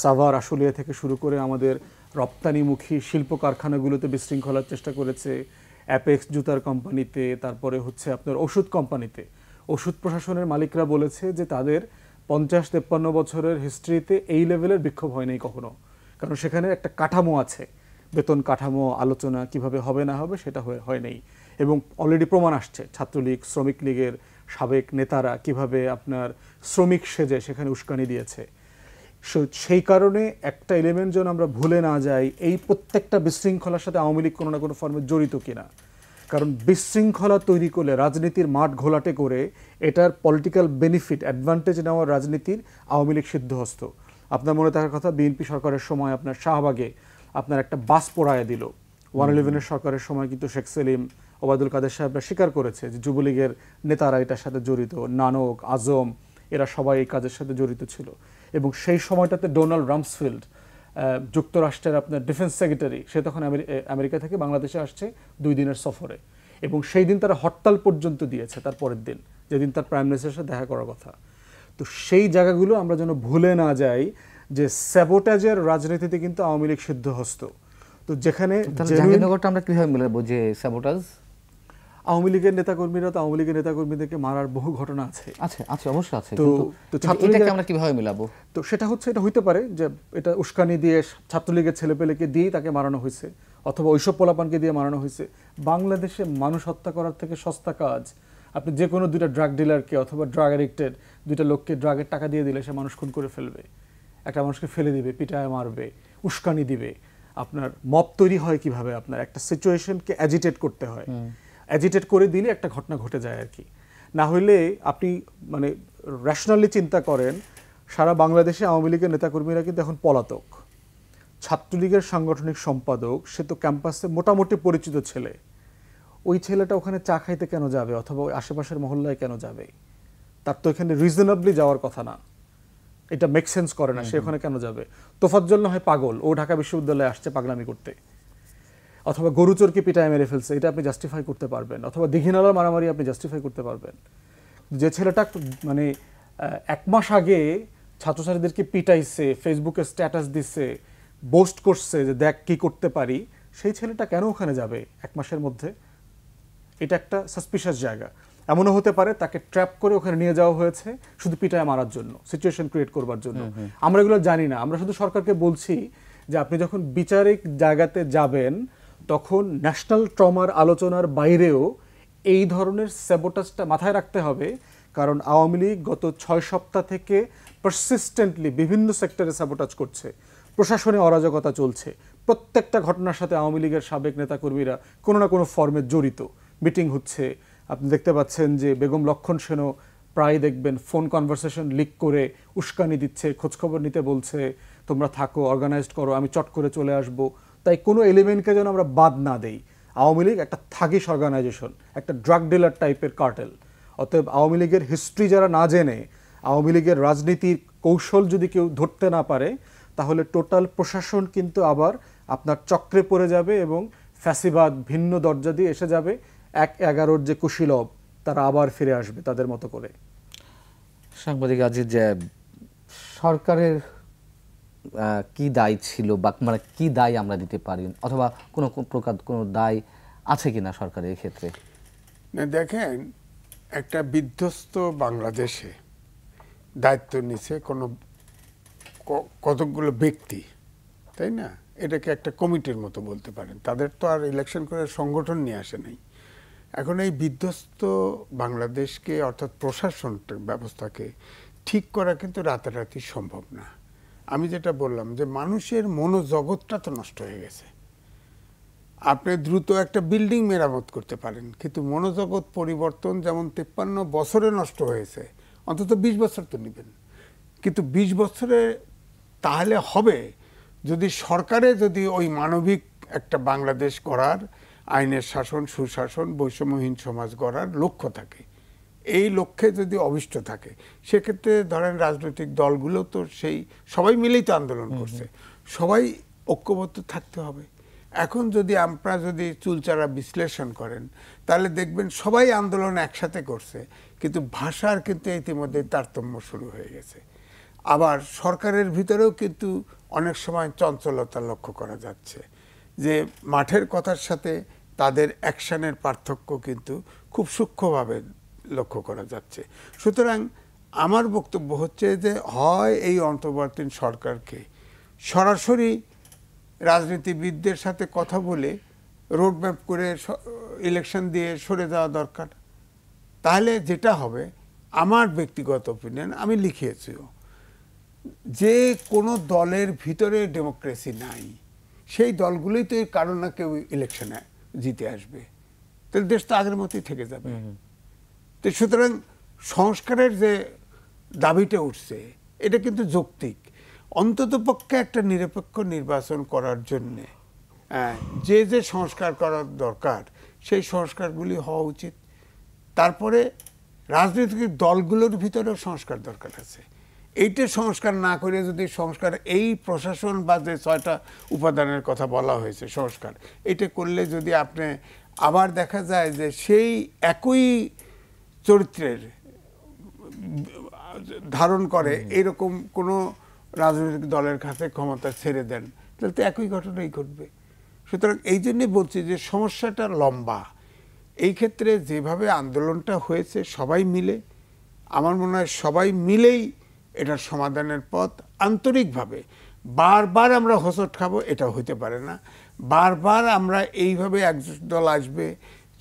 সাভার আশুলিয়া থেকে শুরু করে আমাদের রপ্তানিমুখী শিল্প কারখানাগুলোতে বিশৃঙ্খলার চেষ্টা করেছে, অ্যাপেক্স জুতার কোম্পানিতে, তারপরে হচ্ছে আপনার ওষুধ কোম্পানিতে। ওষুধ প্রশাসনের মালিকরা বলেছে যে তাদের 50-53 বছরের হিস্ট্রিতে এই লেভেলের বিক্ষোভ হয়নি কখনো, কারণ সেখানে একটা কাঠামো আছে, বেতন কাঠামো, আলোচনা কিভাবে হবে না হবে সেটা হয়নি। এবং অলরেডি প্রমাণ আসছে ছাত্রলীগ, শ্রমিক লীগের সাবেক নেতারা কিভাবে আপনার শ্রমিক সেজে সেখানে উস্কানি দিয়েছে। সেই কারণে একটা এলিমেন্ট যেন আমরা ভুলে না যাই, এই প্রত্যেকটা বিশৃঙ্খলার সাথে আওয়ামী লীগ কোনো না কোনো ফর্মে জড়িত কিনা। কারণ বিশৃঙ্খলা তৈরি করলে, রাজনীতির মাঠ ঘোলাটে করে এটার পলিটিক্যাল বেনিফিট অ্যাডভান্টেজ নেওয়ার রাজনীতির আওয়ামী লীগ সিদ্ধহস্ত। আপনার মনে থাকার কথা, বিএনপি সরকারের সময় আপনার শাহবাগে আপনার একটা বাস পোড়ায় দিল। 111-এর সরকারের সময় কিন্তু শেখ সেলিম, ওবায়দুল কাদের সাহেবরা স্বীকার করেছে যে যুবলীগের নেতারা এটার সাথে জড়িত, নানক, আজম, এরা সবাই এই কাজের সাথে জড়িত ছিল। এবং সেই সময়টাতে ডোনাল্ড রামসফিল্ড, যুক্তরাষ্ট্রের আপনার ডিফেন্স সেক্রেটারি, সে তখন আমেরিকা থেকে বাংলাদেশে আসছে 2 দিনের সফরে, এবং সেই দিন তারা হরতাল পর্যন্ত দিয়েছে তার পরের দিন, যেদিন তার প্রাইম মিনিস্টারের সাথে দেখা করার কথা। তো সেই জায়গাগুলো আমরা যেন ভুলে না যাই যে স্যাবোটাজের রাজনীতিতে কিন্তু আওয়ামী লীগ সিদ্ধহস্ত। তো যেখানে জাহাঙ্গীরনগরটা আমরা কিভাবে মিলাবো যে স্যাবোটাজ? আওয়ামী লীগের নেতাকর্মীরা তো আওয়ামী লীগের নেতাকর্মীদেরকে মারার বহু ঘটনা আছে। আছে অবশ্যই আছে, তো ছাত্রলীগকে আমরা কিভাবে মিলাবো? তো সেটা হচ্ছে, এটা হইতে পারে যে এটা উস্কানি দিয়ে ছাত্রলীগের ছেলেপেলেকে দিয়েই তাকে মারানো হয়েছে, অথবা ওইসব পোলাপানকে দিয়ে মারানো হয়েছে। বাংলাদেশে মানুষ হত্যা করার থেকে সস্তা কাজ, আপনি যে কোনো 2টা ড্রাগ ডিলারকে অথবা ড্রাগ অ্যাডিক্টেড 2টা লোককে ড্রাগের টাকা দিয়ে দিলে সে মানুষ খুন করে ফেলবে, একটা মানুষকে ফেলে দিবে, পিটায় মারবে, উস্কানি দিবে। আপনার মব তৈরি হয় কিভাবে? আপনার একটা সিচুয়েশনকে অ্যাজিটেট করতে হয়, অ্যাজিটেট করে দিলে একটা ঘটনা ঘটে যায় আর কি। না হইলে আপনি মানে রেশনালি চিন্তা করেন, সারা বাংলাদেশে আওয়ামী লীগের নেতাকর্মীরা কিন্তু এখন পলাতক। ছাত্রলীগের সাংগঠনিক সম্পাদক, সে তো ক্যাম্পাসে মোটামুটি পরিচিত ছেলে, ওই ছেলেটা ওখানে চা খাইতে কেন যাবে, অথবা ওই আশেপাশের মহল্লায় কেন যাবে? তার তো এখানে রিজনেবলি যাওয়ার কথা না, এটা মেক সেন্স করে না, সে ওখানে কেন যাবে? তোফাজ্জল না হয় পাগল, ও ঢাকা বিশ্ববিদ্যালয়ে আসছে পাগলামি করতে, অথবা গরুচোরকে পিটায় মেরে ফেলছে, এটা আপনি জাস্টিফাই করতে পারবেন, অথবা দীঘিনালার মারামারি আপনি জাস্টিফাই করতে পারবেন। যে ছেলেটা মানে 1 মাস আগে ছাত্রছাত্রীদেরকে পিটাইছে, ফেসবুকে স্ট্যাটাস দিচ্ছে, বোস্ট করছে যে দেখ কি করতে পারি, সেই ছেলেটা কেন ওখানে যাবে 1 মাসের মধ্যে? এটা একটা সাসপিশাস জায়গা। এমনও হতে পারে তাকে ট্র্যাপ করে ওখানে নিয়ে যাওয়া হয়েছে শুধু পিটায় মারার জন্য, সিচুয়েশন ক্রিয়েট করবার জন্য। আমরা এগুলো জানি না, আমরা শুধু সরকারকে বলছি যে আপনি যখন বিচারিক জায়গাতে যাবেন তখন ন্যাশনাল ট্রমার আলোচনার বাইরেও এই ধরনের স্যাবোটাজটা মাথায় রাখতে হবে। কারণ আওয়ামী লীগ গত 6 সপ্তাহ থেকে পারসিস্টেন্টলি বিভিন্ন সেক্টরে স্যাবোটাজ করছে, প্রশাসনে অরাজকতা চলছে, প্রত্যেকটা ঘটনার সাথে আওয়ামী লীগের সাবেক নেতাকর্মীরা কোনো না কোনো ফর্মে জড়িত। মিটিং হচ্ছে, আপনি দেখতে পাচ্ছেন যে বেগম লক্ষণ সেনও প্রায় দেখবেন ফোন কনভারসেশন লিক করে উস্কানি দিচ্ছে, খোঁজখবর নিতে বলছে, তোমরা থাকো, অর্গানাইজড করো, আমি চট করে চলে আসবো। তাই কোনো এলিমেন্টকে যেন আমরা বাদ না দেই। আওয়ামী লীগ একটা থাগিশ অর্গানাইজেশন, একটা ড্রাগ ডিলার টাইপের কার্টেল। অতএব আওয়ামী লীগের হিস্ট্রি যারা না জেনে, আওয়ামী লীগের রাজনীতির কৌশল যদি কেউ ধরতে না পারে, তাহলে টোটাল প্রশাসন কিন্তু আবার আপনার চক্রে পড়ে যাবে এবং ফ্যাসিবাদ ভিন্ন দরজা দিয়ে এসে যাবে। 1/11-র যে কুশীলব তারা আবার ফিরে আসবে তাদের মতো করে। সাংবাদিক আজিজ, সরকারের কি দায় ছিল বা মানে কি দায় আমরা দিতে পারি, অথবা কোনো প্রকার কোনো দায় আছে কিনা সরকারের ক্ষেত্রে? না, দেখেন, একটা বিধ্বস্ত বাংলাদেশে দায়িত্ব নিছে কোনো কতকগুলো ব্যক্তি, তাই না? এটাকে একটা কমিটির মতো বলতে পারেন। তাদের তো আর ইলেকশন করে সংগঠন নিয়ে আসে নাই। এখন এই বিধ্বস্ত বাংলাদেশকে, অর্থাৎ প্রশাসন ব্যবস্থাকে ঠিক করা কিন্তু রাতারাতি সম্ভব না। আমি যেটা বললাম যে মানুষের মনোজগৎটা তো নষ্ট হয়ে গেছে। আপনি দ্রুত একটা বিল্ডিং মেরামত করতে পারেন, কিন্তু মনোজগৎ পরিবর্তন যেমন 53 বছরে নষ্ট হয়েছে, অন্তত 20 বছর তো নেবেন। কিন্তু 20 বছরে তাহলে হবে যদি সরকারে যদি ওই মানবিক একটা বাংলাদেশ গড়ার, আইনের শাসন, সুশাসন, বৈষম্যহীন সমাজ গড়ার লক্ষ্য থাকে। এই লক্ষ্যে যদি অভিষ্ট থাকে, সেক্ষেত্রে ধরেন রাজনৈতিক দলগুলো তো সেই সবাই মিলেই তো আন্দোলন করছে, সবাই ঐক্যবদ্ধ থাকতে হবে। এখন যদি আমরা যদি চুলচারা বিশ্লেষণ করেন, তাহলে দেখবেন সবাই আন্দোলন একসাথে করছে, কিন্তু ভাষার কিন্তু ইতিমধ্যে তারতম্য শুরু হয়ে গেছে। আবার সরকারের ভিতরেও কিন্তু অনেক সময় চঞ্চলতা লক্ষ্য করা যাচ্ছে, যে মাঠের কথার সাথে তাদের অ্যাকশনের পার্থক্য কিন্তু খুব সূক্ষ্মভাবে লক্ষ্য করা যাচ্ছে। সুতরাং আমার বক্তব্য হচ্ছে যে হয় এই অন্তর্বর্তীকালীন সরকারকে সরাসরি রাজনীতিবিদদের সাথে কথা বলে রোডম্যাপ করে ইলেকশন দিয়ে সরে যাওয়া দরকার। তাহলে যেটা হবে, আমার ব্যক্তিগত অপিনিয়ন, আমি লিখিয়েছিও, যে কোনো দলের ভিতরে ডেমোক্রেসি নাই, সেই দলগুলোই তো কারো না কেউ ইলেকশনে জিতে আসবে, তাহলে দেশ তো আগের মতোই থেকে যাবে। তো সুতরাং সংস্কারের যে দাবিটা উঠছে, এটা কিন্তু যৌক্তিক। অন্তত পক্ষে একটা নিরপেক্ষ নির্বাচন করার জন্যে যে যে সংস্কার করার দরকার, সেই সংস্কারগুলি হওয়া উচিত। তারপরে রাজনৈতিক দলগুলোর ভিতরেও সংস্কার দরকার আছে। এইটা সংস্কার না করে যদি সংস্কার এই প্রশাসন বা যে 6টা উপাদানের কথা বলা হয়েছে সংস্কার, এটা করলে যদি আপনি আবার দেখা যায় যে সেই একই চরিত্রের ধারণ করে এরকম কোনো রাজনৈতিক দলের কাছে ক্ষমতা ছেড়ে দেন, তাহলে তো একই ঘটনাই ঘটবে। সুতরাং এই জন্যে বলছি যে সমস্যাটা লম্বা। এই ক্ষেত্রে যেভাবে আন্দোলনটা হয়েছে সবাই মিলে, আমার মনে হয় সবাই মিলেই এটার সমাধানের পথ আন্তরিকভাবে। বারবার আমরা হোঁচট খাবো, এটা হতে পারে না। বারবার আমরা এইভাবে এক দল আসবে,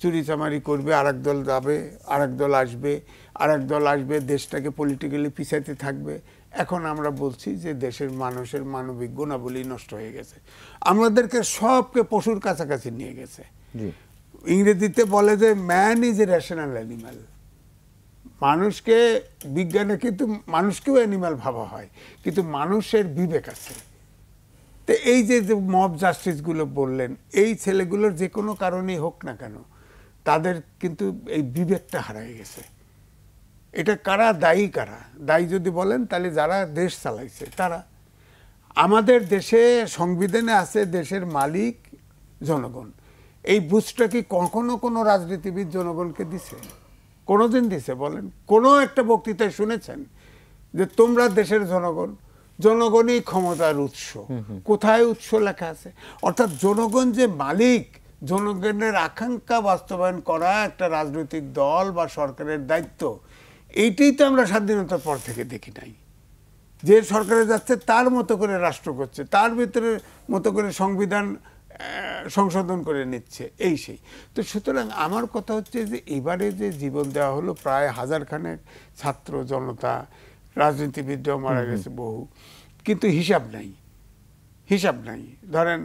চুরিচামারি করবে, আরেক দল যাবে, আরেক দল আসবে, আরেক দল আসবে, দেশটাকে পলিটিক্যালি পিছাইতে থাকবে। এখন আমরা বলছি যে দেশের মানুষের মানবিক গুণাবলী নষ্ট হয়ে গেছে, আমাদেরকে সবকে পশুর কাছাকাছি নিয়ে গেছে। ইংরেজিতে বলে যে man is a rational animal. মানুষকে, বিজ্ঞানে কিন্তু মানুষকেও অ্যানিম্যাল ভাবা হয়, কিন্তু মানুষের বিবেক আছে। তো এই যে মব জাস্টিসগুলো বললেন, এই ছেলেগুলোর যে কোনো কারণেই হোক না কেন, তাদের কিন্তু এই বিবেকটা হারিয়ে গেছে। এটা কারা দায়ী? কারা দায়ী যদি বলেন, তাহলে যারা দেশ চালাইছে তারা। আমাদের দেশে সংবিধানে আছে দেশের মালিক জনগণ। এই বুঝটা কি কখনো কোনো রাজনীতিবিদ জনগণকে দিছে? কোনোদিন দিছে বলেন? কোনো একটা বক্তৃতায় শুনেছেন যে তোমরা দেশের জনগণ, জনগণই ক্ষমতার উৎস? কোথায় উৎস লেখা আছে? অর্থাৎ জনগণ যে মালিক, জনগণের আকাঙ্ক্ষা বাস্তবায়ন করা একটা রাজনৈতিক দল বা সরকারের দায়িত্ব, এইটাই তো আমরা স্বাধীনতার পর থেকে দেখি নাই। যে সরকারে যাচ্ছে তার মতো করে রাষ্ট্র করছে, তার ভিতরে মতো করে সংবিধান সংশোধন করে নিচ্ছে, এই সেই। তো সুতরাং আমার কথা হচ্ছে যে এবারে যে জীবন দেওয়া হলো প্রায় 1000 খানেক ছাত্র জনতা, রাজনীতিবিদরাও মারা গেছে বহু, কিন্তু হিসাব নাই, হিসাব নাই। ধরেন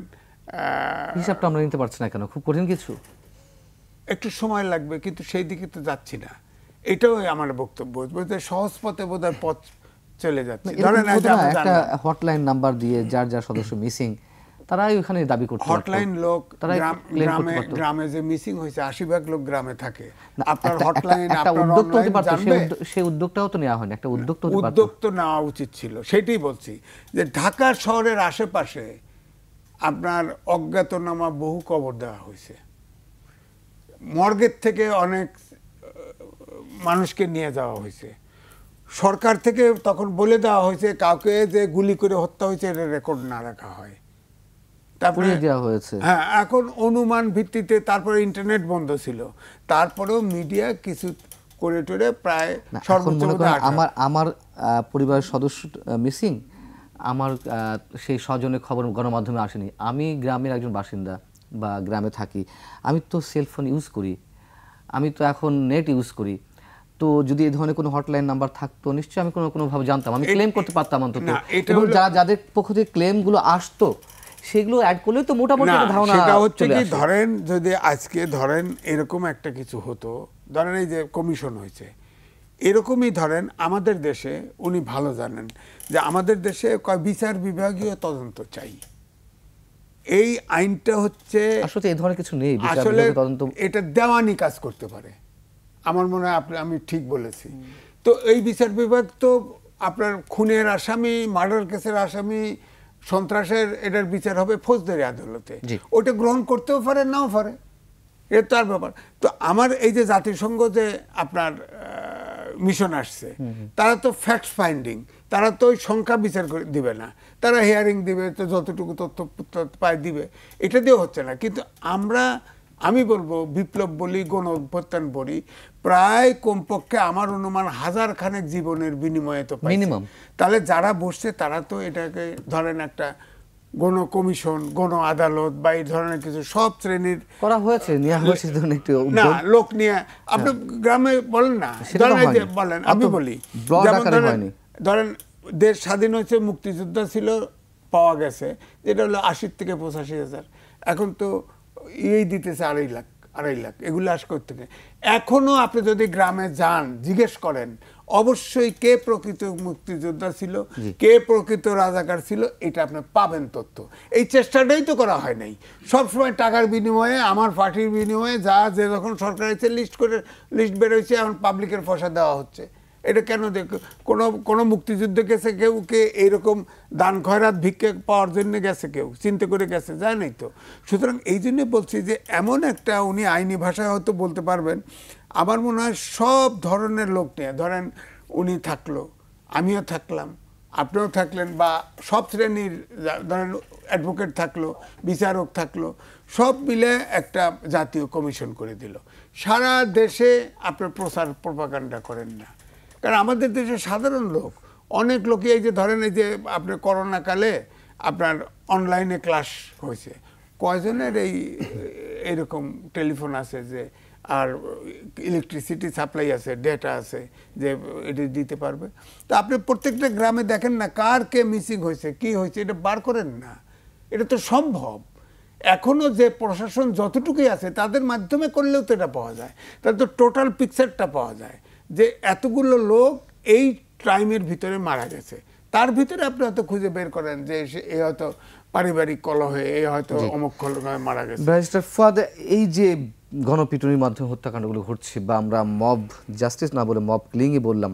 হিসাবটা আমরা নিতে পারছি না কেন? খুব কঠিন কিছু, একটু সময় লাগবে, কিন্তু সেই দিকে তো যাচ্ছি না। এটাও আমার বক্তব্য, সহজ পথে বোধহয় পথ চলে যাচ্ছে। ধরেন একটা হটলাইন নাম্বার দিয়ে যার যার সদস্য মিসিং, তারাই ওখানে দাবি করতে পারত। হটলাইন লোক, গ্রামে যে মিসিং হয়েছে 80% লোক গ্রামে থাকে। আপনার হটলাইন, একটা উদ্যোগ তো হতে পারত, সেই উদ্যোগটাও তো নেওয়া হয়নি। একটা উদ্যোগ তো হতে পারত, উদ্যোগ তো নেওয়া উচিত ছিল। সেটাই বলছি যে ঢাকা শহরের আশেপাশে আপনার অজ্ঞাতনামা বহু কবর দেওয়া হয়েছে, মর্গের থেকে অনেক মানুষকে নিয়ে যাওয়া হয়েছে, সরকার থেকে তখন বলে দেওয়া হয়েছে কাউকে যে গুলি করে হত্যা হয়েছে এটা রেকর্ড না রাখা হয়। পুড়িয়ে দেওয়া হয়েছে। হ্যাঁ, এখন অনুমান ভিত্তিতে, তারপরে ইন্টারনেট বন্ধ ছিল, তারপরেও মিডিয়া কিছু করে টরে প্রায় সর্বোচ্চ আমার পরিবারের সদস্য মিসিং, আমার সেই স্বজনের খবর গণমাধ্যমে আসেনি। আমি গ্রামের একজন বাসিন্দা বা গ্রামে থাকি, আমি তো সেলফোন ইউজ করি, আমি তো এখন নেট ইউজ করি। তো যদি এই ধরনের কোনো হটলাইন নাম্বার থাকতো নিশ্চয়ই আমি কোনোভাবে জানতাম, আমি ক্লেম করতে পারতাম অন্তত। এবং যাদের পক্ষ থেকে ক্লেমগুলো আসতো সেগুলো অ্যাড করলে তো মোটামুটি একটা ধারণা সেটা হচ্ছে চলে কি, আসে। ধরেন যদি আজকে ধরেন এরকম একটা কিছু হতো, ধরেন এই যে কমিশন হয়েছে, এরকমই ধরেন আমাদের দেশে উনি ভালো জানেন যে আমাদের দেশে বিচার বিভাগীয় তদন্ত চাই। এই আইনটা হচ্ছে আসলে এই ধরনের কিছু নেই, বিচার আসলে বিভাগীয় তদন্ত। এটা দেওয়ানি কাজ করতে পারে, আমার মনে হয় আমি ঠিক বলেছি। তো এই বিচার বিভাগ তো আপনার খুনের আসামি, মার্ডার কেসের আসামি, সন্ত্রাসের, এটার বিচার হবে ফৌজদারি আদালতে। ওটা গ্রহণ করতেও পারে, নাও পারে, এটা তার ব্যাপার। তো আমার এই যে জাতিসংঘ যে আপনার মিশন আসছে, তারা তো ফ্যাক্ট ফাইন্ডিং, তারা তো ওই সংখ্যা বিচার করে দিবে না, তারা হিয়ারিং দিবে, তো যতটুকু তথ্য পায় দিবে, এটা দিয়েও হচ্ছে না। কিন্তু আমি বলবো বিপ্লব বলি, গণ অভ্যুত্থান বলি, প্রায় কমপক্ষে আমার অনুমান 1000 খানেক জীবনের বিনিময়ে তো মিনিমাম। তাহলে যারা বসছে তারা তো এটাকে ধরেন একটা গণ কমিশন, গণ আদালত বা এই ধরনের কিছু সব শ্রেণীর করা হয়েছে, না লোক নিয়ে আপনি গ্রামে বলেন না, বলেন, আমি বলি ধরেন দেশ স্বাধীন হয়েছে, মুক্তিযোদ্ধা ছিল পাওয়া গেছে যেটা হলো 80 থেকে 85,000, এখন তো এই দিতেছে 2.5 লাখ, এগুলো আস করতে। এখনো আপনি যদি গ্রামে যান, জিজ্ঞেস করেন, অবশ্যই কে প্রকৃত মুক্তিযোদ্ধা ছিল, কে প্রকৃত রাজাকার ছিল, এটা আপনি পাবেন তথ্য। এই চেষ্টাটাই তো করা হয় নাই, সবসময় টাকার বিনিময়ে, আমার পার্টির বিনিময়ে যে যখন সরকার এসে লিস্ট বেরোচ্ছে, এখন পাবলিকের পয়সা দেওয়া হচ্ছে। এটা কেন কোনো মুক্তিযুদ্ধ গেছে কেউ কে এইরকম দান খয়রাত ভিক্ষে পাওয়ার জন্য গেছে, কেউ চিন্তা করে গেছে, যায় নাই তো। সুতরাং এই জন্য বলছি যে এমন একটা উনি আইনি ভাষায় হয়তো বলতে পারবেন। আমার মনে হয় সব ধরনের লোক নিয়ে, ধরেন উনি থাকলো, আমিও থাকলাম, আপনিও থাকলেন, বা সব শ্রেণীর ধরেন অ্যাডভোকেট থাকলো, বিচারক থাকলো, সব মিলে একটা জাতীয় কমিশন করে দিল। সারা দেশে আপনার প্রচার প্রপাগান্ডা করেন না, কারণ আমাদের দেশে সাধারণ লোক, অনেক লোকই এই যে ধরেন এই যে আপনার করোনাকালে আপনার অনলাইনে ক্লাস হয়েছে, কয়জনের এইরকম টেলিফোন আছে যে, আর ইলেকট্রিসিটি সাপ্লাই আছে, ডেটা আছে যে এটা দিতে পারবে। তো আপনি প্রত্যেকটা গ্রামে দেখেন না কার কে মিসিং হয়েছে, কি হয়েছে, এটা বার করেন না, এটা তো সম্ভব। এখনো যে প্রশাসন যতটুকুই আছে তাদের মাধ্যমে করলেও তো এটা পাওয়া যায়, তাহলে তো টোটাল পিকচারটা পাওয়া যায় যে এতগুলো লোক এই টাইমের ভিতরে মারা গেছে। তার ভিতরে আপনি হয়তো খুঁজে বের করেন যে এ হয়তো পারিবারিক কলহে, এ হয়তো অমুক কলহে মারা গেছে। ব্যারিস্টার ফুয়াদ, এই যে গণপিটুনির মাধ্যমে হত্যাকাণ্ডগুলো ঘটছে, বা আমরা মব জাস্টিস না বলে মব কিলিংই বললাম,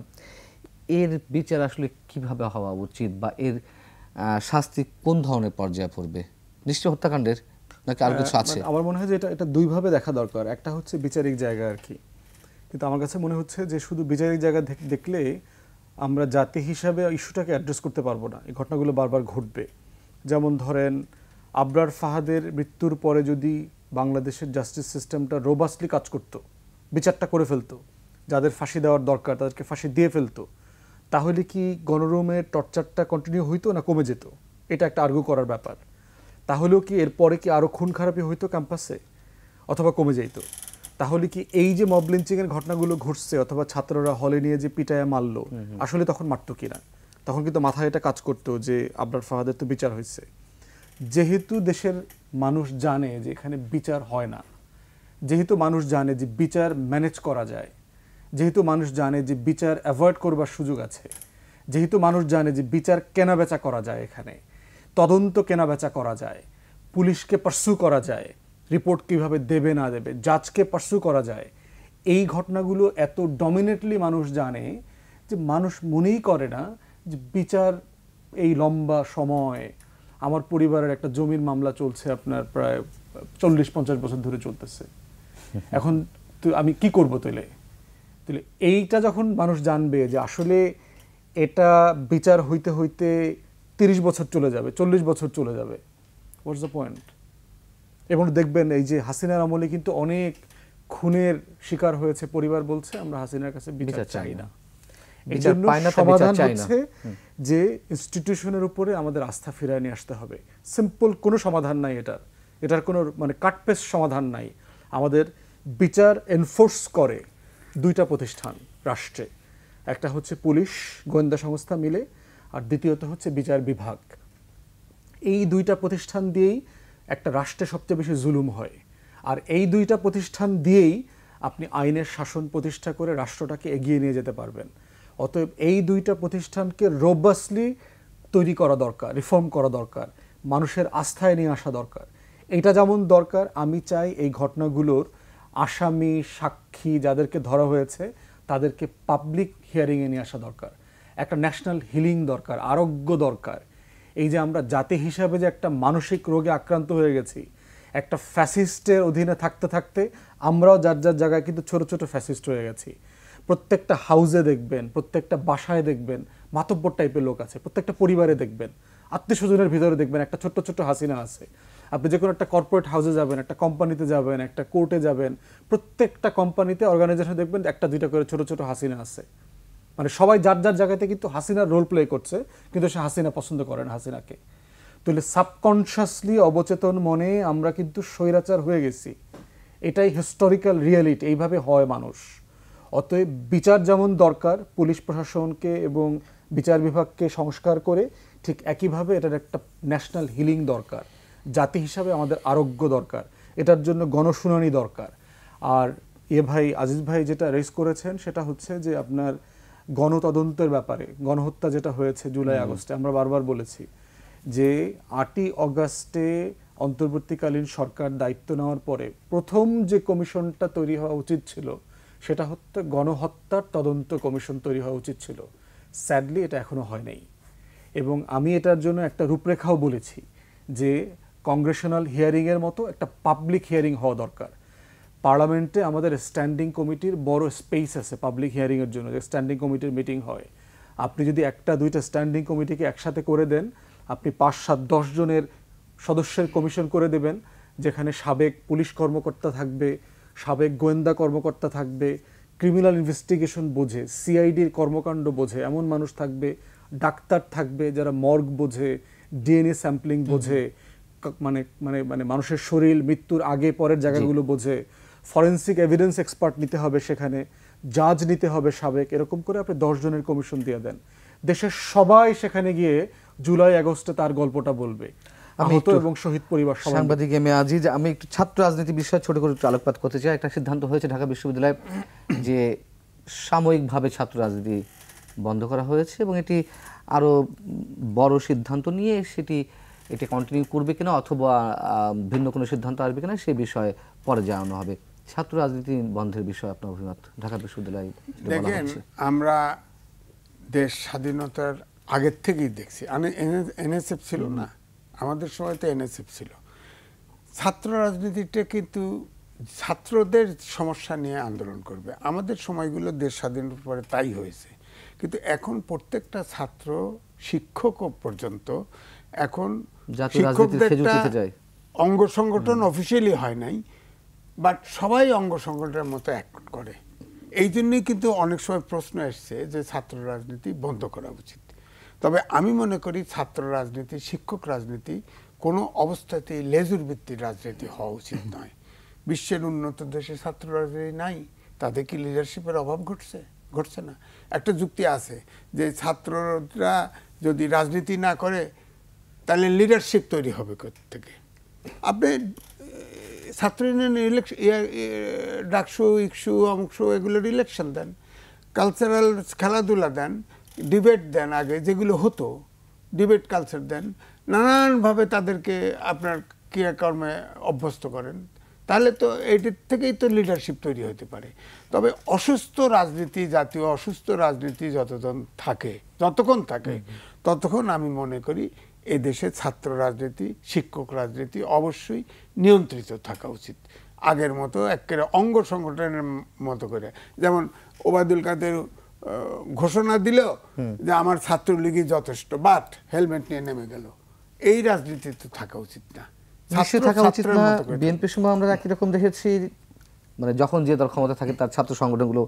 এর বিচার আসলে কিভাবে হওয়া উচিত, বা এর শাস্তি কোন ধরনের পর্যায়ে পড়বে? নিশ্চয় হত্যাকাণ্ডের, নাকি আর কিছু আছে? আমার মনে হয় যে এটা দুইভাবে দেখা দরকার। একটা হচ্ছে বিচারিক জায়গা আর কি, কিন্তু আমার কাছে মনে হচ্ছে যে শুধু বিচারিক জায়গা দেখলে আমরা জাতি হিসাবে ইস্যুটাকে অ্যাড্রেস করতে পারবো না। এই ঘটনাগুলো বারবার ঘটবে। যেমন ধরেন আবরার ফাহাদের মৃত্যুর পরে যদি বাংলাদেশের জাস্টিস সিস্টেমটা রোবাস্টলি কাজ করত, বিচারটা করে ফেলতো, যাদের ফাঁসি দেওয়ার দরকার তাদেরকে ফাঁসি দিয়ে ফেলতো, তাহলে কি গণরুমের টর্চারটা কন্টিনিউ হইতো না কমে যেত? এটা একটা আর্গু করার ব্যাপার। তাহলেও কি এরপরে কি আরও খুন খারাপি হইতো ক্যাম্পাসে, অথবা কমে যেত? তাহলে কি এই যে মব লিঞ্চিংয়ের ঘটনাগুলো ঘটছে, অথবা ছাত্ররা হলে নিয়ে যে পিটায় মারলো, আসলে তখন মারতো কিনা? তখন কিন্তু মাথায় এটা কাজ করতো যে আবরার ফাহাদের তো বিচার হয়েছে। যেহেতু দেশের মানুষ জানে যে এখানে বিচার হয় না, যেহেতু মানুষ জানে যে বিচার ম্যানেজ করা যায়, যেহেতু মানুষ জানে যে বিচার অ্যাভয়েড করবার সুযোগ আছে, যেহেতু মানুষ জানে যে বিচার কেনাবেচা করা যায়, এখানে তদন্ত কেনাবেচা করা যায়, পুলিশকে পার্সু করা যায়, রিপোর্ট কিভাবে দেবে না দেবে, জাজকে পার্সু করা যায়, এই ঘটনাগুলো এত ডমিনেটলি মানুষ জানে যে মানুষ মনেই করে না যে বিচার এই লম্বা সময়। আমার পরিবারের একটা জমির মামলা চলছে আপনার প্রায় 40-50 বছর ধরে চলতেছে। এখন তো আমি কি করবো? তাহলে তাহলে এইটা যখন মানুষ জানবে যে আসলে এটা বিচার হইতে হইতে 30 বছর চলে যাবে, 40 বছর চলে যাবে, হোয়াটস দ্য পয়েন্ট? এবং দেখবেন এই যে হাসিনার আমলে কিন্তু অনেক খুনের শিকার হয়েছে, পরিবার বলছে আমরা হাসিনার কাছে বিচার চাই না। এই জন্য সমাধান হচ্ছে যে ইনস্টিটিউশনের উপরে আমাদের আস্থা ফিরিয়ে নিয়ে আসতে হবে। সিম্পল কোনো সমাধান নাই এটার কোনো মানে কাটপেস্ট সমাধান নাই। আমাদের বিচার এনফোর্স করে দুইটা প্রতিষ্ঠান রাষ্ট্রে, একটা হচ্ছে পুলিশ গোয়েন্দা সংস্থা মিলে, আর দ্বিতীয়ত হচ্ছে বিচার বিভাগ। এই দুইটা প্রতিষ্ঠান দিয়েই একটা রাষ্ট্রে সবচেয়ে বেশি জুলুম হয়, আর এই দুইটা প্রতিষ্ঠান দিয়েই আপনি আইনের শাসন প্রতিষ্ঠা করে রাষ্ট্রটাকে এগিয়ে নিয়ে যেতে পারবেন। অতএব এই দুইটা প্রতিষ্ঠানকে রোবাসলি তৈরি করা দরকার, রিফর্ম করা দরকার, মানুষের আস্থায় নিয়ে আসা দরকার। এটা যেমন দরকার, আমি চাই এই ঘটনাগুলোর আসামি সাক্ষী যাদেরকে ধরা হয়েছে তাদেরকে পাবলিক হিয়ারিংয়ে নিয়ে আসা দরকার। একটা ন্যাশনাল হিলিং দরকার, আরোগ্য দরকার। এই যে আমরা জাতি হিসাবে যে একটা মানসিক রোগে আক্রান্ত হয়ে গেছি, একটা ফ্যাসিস্টের অধীনে থাকতে থাকতে আমরাও যার যার জায়গায় কিন্তু ছোট ছোট ফ্যাসিস্ট হয়ে গেছি। প্রত্যেকটা হাউসে দেখবেন, প্রত্যেকটা বাসায় দেখবেন মাতব্বর টাইপের লোক আছে, প্রত্যেকটা পরিবারে দেখবেন, আত্মীয় স্বজনের ভিতরে দেখবেন একটা ছোট্ট ছোট্ট হাসিনা আছে। আপনি যে কোনো একটা কর্পোরেট হাউসে যাবেন, একটা কোম্পানিতে যাবেন, একটা কোর্টে যাবেন, প্রত্যেকটা কোম্পানিতে অর্গানাইজেশনে দেখবেন একটা দুইটা করে ছোট ছোট হাসিনা আছে। মানে সবাই যার যার জায়গাতে কিন্তু হাসিনার রোল প্লে করছে, কিন্তু সে হাসিনা পছন্দ করে না হাসিনাকে। তাহলে সাবকনশিয়াসলি অবচেতন মনে আমরা কিন্তু স্বৈরাচার হয়ে গেছি। এটাই হিস্টোরিক্যাল রিয়েলিটি, এইভাবে হয় মানুষ। অতএব বিচার যেমন দরকার, পুলিশ প্রশাসনকে এবং বিচার বিভাগকে সংস্কার করে, ঠিক একইভাবে এটার একটা ন্যাশনাল হিলিং দরকার। জাতি হিসাবে আমাদের আরোগ্য দরকার, এটার জন্য গণশুনানি দরকার। আর ভাই আজিজ ভাই যেটা রেজ করেছেন সেটা হচ্ছে যে আপনার গণতদন্তের ব্যাপারে, গণহত্যা যেটা হয়েছে জুলাই আগস্টে, আমরা বারবার বলেছি যে 8ই অগাস্টে অন্তর্বর্তীকালীন সরকার দায়িত্ব নেওয়ার পরে প্রথম যে কমিশনটা তৈরি হওয়া উচিত ছিল সেটা হচ্ছে গণহত্যার তদন্ত কমিশন তৈরি হওয়া উচিত ছিল। স্যাডলি এটা এখনো হয় নাই। এবং আমি এটার জন্য একটা রূপরেখাও বলেছি যে কংগ্রেশনাল হিয়ারিংয়ের মতো একটা পাবলিক হিয়ারিং হওয়া দরকার। পার্লামেন্টে আমাদের স্ট্যান্ডিং কমিটির বড় স্পেস আছে পাবলিক হিয়ারিংয়ের জন্য, যে স্ট্যান্ডিং কমিটির মিটিং হয়। আপনি যদি একটা দুইটা স্ট্যান্ডিং কমিটিকে একসাথে করে দেন, আপনি 5, 7, 10 জনের সদস্যের কমিশন করে দেবেন, যেখানে সাবেক পুলিশ কর্মকর্তা থাকবে, সাবেক গোয়েন্দা কর্মকর্তা থাকবে, ক্রিমিনাল ইনভেস্টিগেশন বোঝে, সিআইডির কর্মকাণ্ড বোঝে এমন মানুষ থাকবে, ডাক্তার থাকবে যারা মর্গ বোঝে, ডিএনএ স্যাম্পলিং বোঝে, মানে মানে মানে মানুষের শরীর মৃত্যুর আগে পরের জায়গাগুলো বোঝে, ফরেন্সিক এভিডেন্স এক্সপার্ট নিতে হবে, সেখানে জাজ নিতে হবে সাবেক। এরকম করে আপনি 10 জনের কমিশন দিয়ে দেন, দেশের সবাই সেখানে গিয়ে জুলাই আগস্টে তার গল্পটা বলবে, আহত এবং শহীদ পরিবার। সাংবাদিক এম এ আজিজ, আমি একটু ছাত্র রাজনীতি বিষয়ে ছোট করে একটু আলোকপাত করতে চাই। একটা সিদ্ধান্ত হয়েছে ঢাকা বিশ্ববিদ্যালয়ে যে সাময়িকভাবে ছাত্র রাজনীতি বন্ধ করা হয়েছে, এবং এটি আরো বড় সিদ্ধান্ত নিয়ে এটি কন্টিনিউ করবে কিনা অথবা ভিন্ন কোনো সিদ্ধান্ত আসবে কিনা সে বিষয়ে পরে জানানো হবে। ছাত্র রাজনীতি বন্ধের বিষয়ে আপনার অভিমত ঢাকা বিশ্ববিদ্যালয়ে? দেখেন, আমরা দেশ স্বাধীনতার আগের থেকেই দেখছি, এনএসএফ ছিল না, আমাদের সময় তো এনএসএফ ছিল। ছাত্র রাজনীতিটা কিন্তু ছাত্রদের সমস্যা নিয়ে আন্দোলন করবে। আমাদের সময়গুলো দেশ স্বাধীনের পরে তাই হয়েছে। কিন্তু এখন প্রত্যেকটা ছাত্র, শিক্ষক পর্যন্ত এখন শিক্ষকদের অঙ্গ সংগঠন অফিসিয়ালি হয় নাই, বাট সবাই অঙ্গ সংগঠনের মতো অ্যাক্ট করে। এই জন্যই কিন্তু অনেক সময় প্রশ্ন এসছে যে ছাত্র রাজনীতি বন্ধ করা উচিত। তবে আমি মনে করি ছাত্র রাজনীতি, শিক্ষক রাজনীতি কোনো অবস্থাতেই লেজুর ভিত্তির রাজনীতি হওয়া উচিত নয়। বিশ্বের উন্নত দেশে ছাত্র রাজনীতি নাই, তাদের কি লিডারশিপের অভাব ঘটছে না? একটা যুক্তি আছে যে ছাত্ররা যদি রাজনীতি না করে তাহলে লিডারশিপ তৈরি হবে থেকে। আপনি ছাত্র ইউনিয়ন ডাকসু, ইকসু, অংশু এগুলোর ইলেকশন দেন, কালচারাল খেলাধুলা দেন, ডিবেট দেন, আগে যেগুলো হতো ডিবেট কালচার দেন, নানানভাবে তাদেরকে আপনার ক্রিয়াকর্মে অভ্যস্ত করেন, তাহলে তো এটির থেকেই তো লিডারশিপ তৈরি হতে পারে। তবে অসুস্থ রাজনীতি, জাতীয় অসুস্থ রাজনীতি যতক্ষণ থাকে ততক্ষণ আমি মনে করি এ দেশে ছাত্র রাজনীতি, শিক্ষক রাজনীতি অবশ্যই নিয়ন্ত্রিত থাকা উচিত। আগের মতো একেবারে অঙ্গ সংগঠনের মতো করে। যেমন ওবায়দুল কাদের ঘোষণা দিল যে আমার ছাত্রলীগই যথেষ্ট, বাট হেলমেট নিয়ে নেমে গেল। এই রাজনীতি তো থাকা উচিত না, নিশ্চয়ই থাকা উচিত না। বিএনপির সময় আমরা একই রকম দেখেছি, মানে যখন যে দল ক্ষমতা থাকে তার ছাত্র সংগঠনগুলো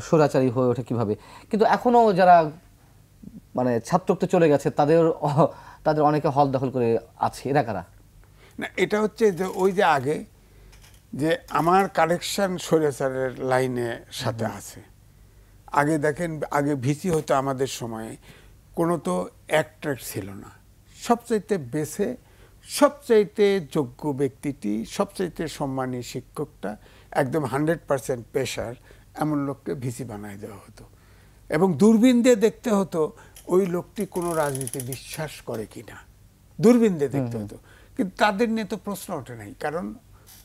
স্বৈরাচারী হয়ে ওঠে কিভাবে। কিন্তু এখনো যারা মানে ছাত্রত্বে চলে গেছে তাদের অনেকে হল দখল করে আছে, এরা কারা? না, এটা হচ্ছে যে ওই যে আগে যে আমার কারেকশন স্বৈরাচারের লাইনে সাথে আছে। আগে দেখেন, আগে ভিসি হতো আমাদের সময়ে, কোনো তো অ্যাক্ট্রাক্ট ছিল না, সবচাইতে বেছে সবচাইতে যোগ্য ব্যক্তিটি, সবচাইতে সম্মানী শিক্ষকটা, একদম 100% পেশার এমন লোককে ভিসি বানায় দেওয়া হতো এবং দূরবীন দিয়ে দেখতে হতো ওই লোকটি কোনো রাজনীতি বিশ্বাস করে কিনা, দূরবীন দিয়ে দেখতে হতো। কিন্তু তাদের নিয়ে তো প্রশ্ন ওঠে নাই, কারণ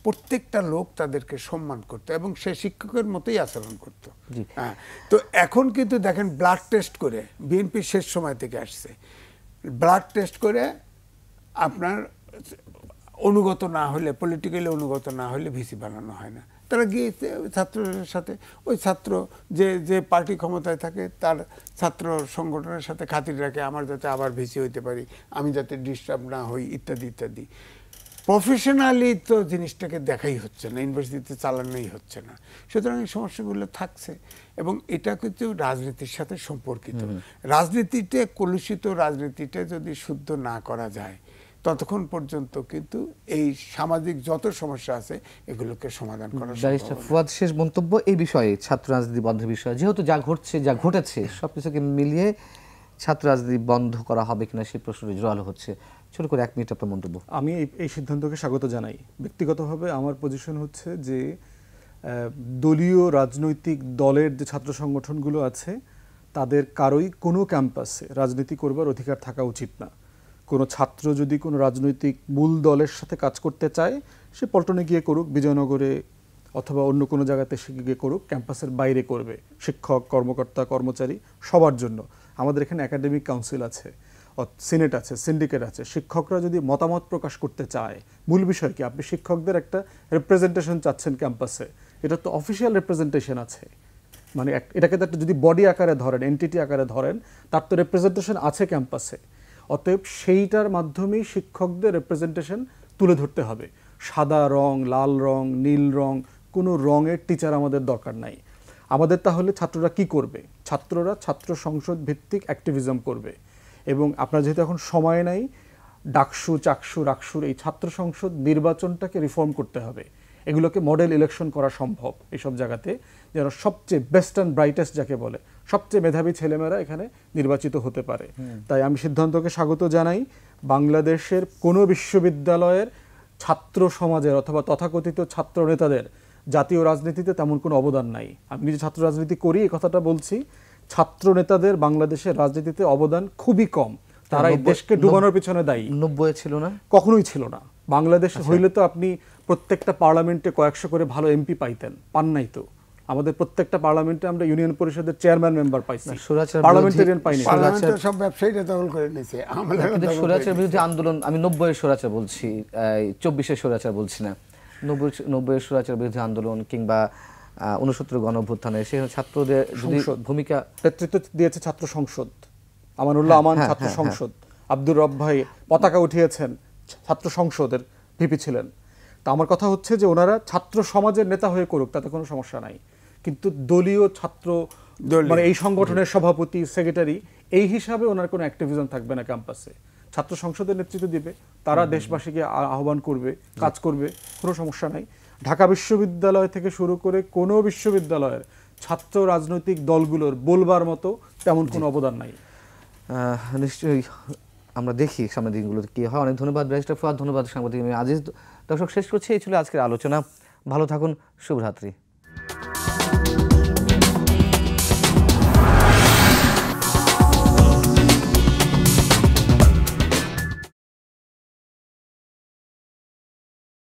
প্রত্যেকটা লোক তাদেরকে সম্মান করতো এবং সে শিক্ষকের মতোই আচরণ করতো। হ্যাঁ, তো এখন কিন্তু দেখেন ব্লাড টেস্ট করে, বিএনপি শেষ সময় থেকে আসছে, ব্লাড টেস্ট করে আপনার অনুগত না হলে, পলিটিক্যালি অনুগত না হলে ভিসি বানানো হয় না। তারা গিয়েছে ছাত্রদের সাথে, ওই ছাত্র যে পার্টি ক্ষমতায় থাকে তার ছাত্র সংগঠনের সাথে খাতির রাখে, আমার যাতে আবার ভিসি হইতে পারি, আমি যাতে ডিস্টার্ব না হই, ইত্যাদি ইত্যাদি। প্রফেশনালি তো জিনিসটাকে দেখাই হচ্ছে না, ইউনিভার্সিটিতে চালানোই হচ্ছে না। সুতরাং এই সমস্যাগুলো থাকছে এবং এটা কিন্তু রাজনীতির সাথে সম্পর্কিত। রাজনীতিতে, কলুষিত রাজনীতিটা যদি শুদ্ধ না করা যায়, ততক্ষণ পর্যন্ত কিন্তু এই সামাজিক যত সমস্যা আছে এগুলোকে সমাধান করা সম্ভব ব্যারিস্টার ফুয়াদ, শেষ মন্তব্য এই বিষয়ে, ছাত্র রাজনীতি বন্ধের বিষয়ে। যেহেতু যা ঘটছে, যা ঘটেছে, সবকিছুকে মিলিয়ে ছাত্র রাজনীতি বন্ধ করা হবে কিনা সেই প্রশ্নটি জোরালো হচ্ছে। ছোট করে 1 মিনিট আপনার মন্তব্য। আমি এই সিদ্ধান্তকে স্বাগত জানাই। ব্যক্তিগতভাবে আমার পজিশন হচ্ছে যে দলীয় রাজনৈতিক দলের যে ছাত্র সংগঠনগুলো আছে তাদের কারোই কোনো ক্যাম্পাসে রাজনীতি করবার অধিকার থাকা উচিত না। কোনো ছাত্র যদি কোনো রাজনৈতিক মূল দলের সাথে কাজ করতে চায়, সে পল্টনে গিয়ে করুক, বিজয়নগরে অথবা অন্য কোনো জায়গাতে সে গিয়ে করুক, ক্যাম্পাসের বাইরে করবে। শিক্ষক, কর্মকর্তা, কর্মচারী সবার জন্য। আমাদের এখানে একাডেমিক কাউন্সিল আছে, সিনেট আছে, সিন্ডিকেট আছে। শিক্ষকরা যদি মতামত প্রকাশ করতে চায়, মূল বিষয় কি, আপনি শিক্ষকদের একটা রিপ্রেজেন্টেশন চাচ্ছেন ক্যাম্পাসে, এটা তো অফিসিয়াল রিপ্রেজেন্টেশন আছে, মানে এটাকে তো একটা যদি বডি আকারে ধরেন, এন্টিটি আকারে ধরেন, তার তো রিপ্রেজেন্টেশন আছে ক্যাম্পাসে। অতএব সেইটার মাধ্যমেই শিক্ষকদের রিপ্রেজেন্টেশন তুলে ধরতে হবে। সাদা রং, লাল রং, নীল রং, কোনো রঙের টিচার আমাদের দরকার নাই। আমাদের তাহলে ছাত্ররা কি করবে? ছাত্ররা ছাত্র সংসদ ভিত্তিক অ্যাক্টিভিজম করবে। এবং আপনার যেহেতু এখন সময় নাই, ডাকসু, চাকসু, রাকসুর এই ছাত্র সংসদ নির্বাচনটাকে রিফর্ম করতে হবে। এগুলোকে মডেল ইলেকশন করা সম্ভব এইসব জায়গাতে, যেন সবচেয়ে বেস্ট অ্যান্ড ব্রাইটেস্ট যাকে বলে, সবচেয়ে মেধাবী ছেলেমেয়েরা এখানে নির্বাচিত হতে পারে। তাই আমি সিদ্ধান্তকে স্বাগত জানাই। বাংলাদেশের কোনো বিশ্ববিদ্যালয়ের ছাত্র সমাজের অথবা তথাকথিত ছাত্র নেতাদের জাতীয় রাজনীতিতে তেমন কোনো অবদান নাই। আমি নিজে ছাত্র রাজনীতি করি, এই কথাটা বলছি। ছাত্র নেতাদের বাংলাদেশের রাজনীতিতে অবদান খুবই কম। তারা এই দেশকে ডুবানোর পিছনে দায়ী। 90 ছিল না, কখনোই ছিল না। বাংলাদেশ হইলে তো আপনি প্রত্যেকটা পার্লামেন্টে কয়েকশো করে ভালো এমপি পাইতেন, পান নাই তো। আমাদের প্রত্যেকটা পার্লামেন্টে আমরা ইউনিয়ন পরিষদের চেয়ারম্যান মেম্বার পাইছি, পার্লামেন্টারিয়ান পাইনি। পার্লামেন্টের সব ব্যবসায়ীরা দখল করে নিয়েছে। স্বৈরাচার বিরোধী আন্দোলন, আমি 90-এর স্বৈরাচার বলছি, 24-এর স্বৈরাচার বলছি না। 90-এর স্বৈরাচার বিরোধী আন্দোলন কিংবা 69 গণঅভ্যুত্থানে সেখানে ছাত্রদের ভূমিকা, নেতৃত্ব দিয়েছে ছাত্র সংসদ, আমানুল্লাহ আমান ছাত্র সংসদ, আব্দুর রব ভাই পতাকা উঠিয়েছেন, ছাত্র সংসদের ভিপি ছিলেন। তা আমার কথা হচ্ছে যে ওনারা ছাত্র সমাজের নেতা হয়ে করুক, তাতে কোনো সমস্যা নাই। কিন্তু দলীয় ছাত্র, মানে এই সংগঠনের সভাপতি, সেক্রেটারি, এই হিসাবে ওনার কোনো অ্যাক্টিভিজম থাকবে না ক্যাম্পাসে। ছাত্র সংসদের নেতৃত্ব দিবে, তারা দেশবাসীকে আহ্বান করবে, কাজ করবে, কোনো সমস্যা নাই। ঢাকা বিশ্ববিদ্যালয় থেকে শুরু করে কোনো বিশ্ববিদ্যালয়ের ছাত্র রাজনৈতিক দলগুলোর বলবার মতো তেমন কোনো অবদান নাই। নিশ্চয়ই আমরা দেখি সামনের দিনগুলোতে কি হয়। অনেক ধন্যবাদ ব্যারিস্টার ফুয়াদ, ধন্যবাদ সাংবাদিক আজিজ। দর্শক, শেষ করছি। এই ছিল আজকের আলোচনা। ভালো থাকুন, শুভরাত্রি।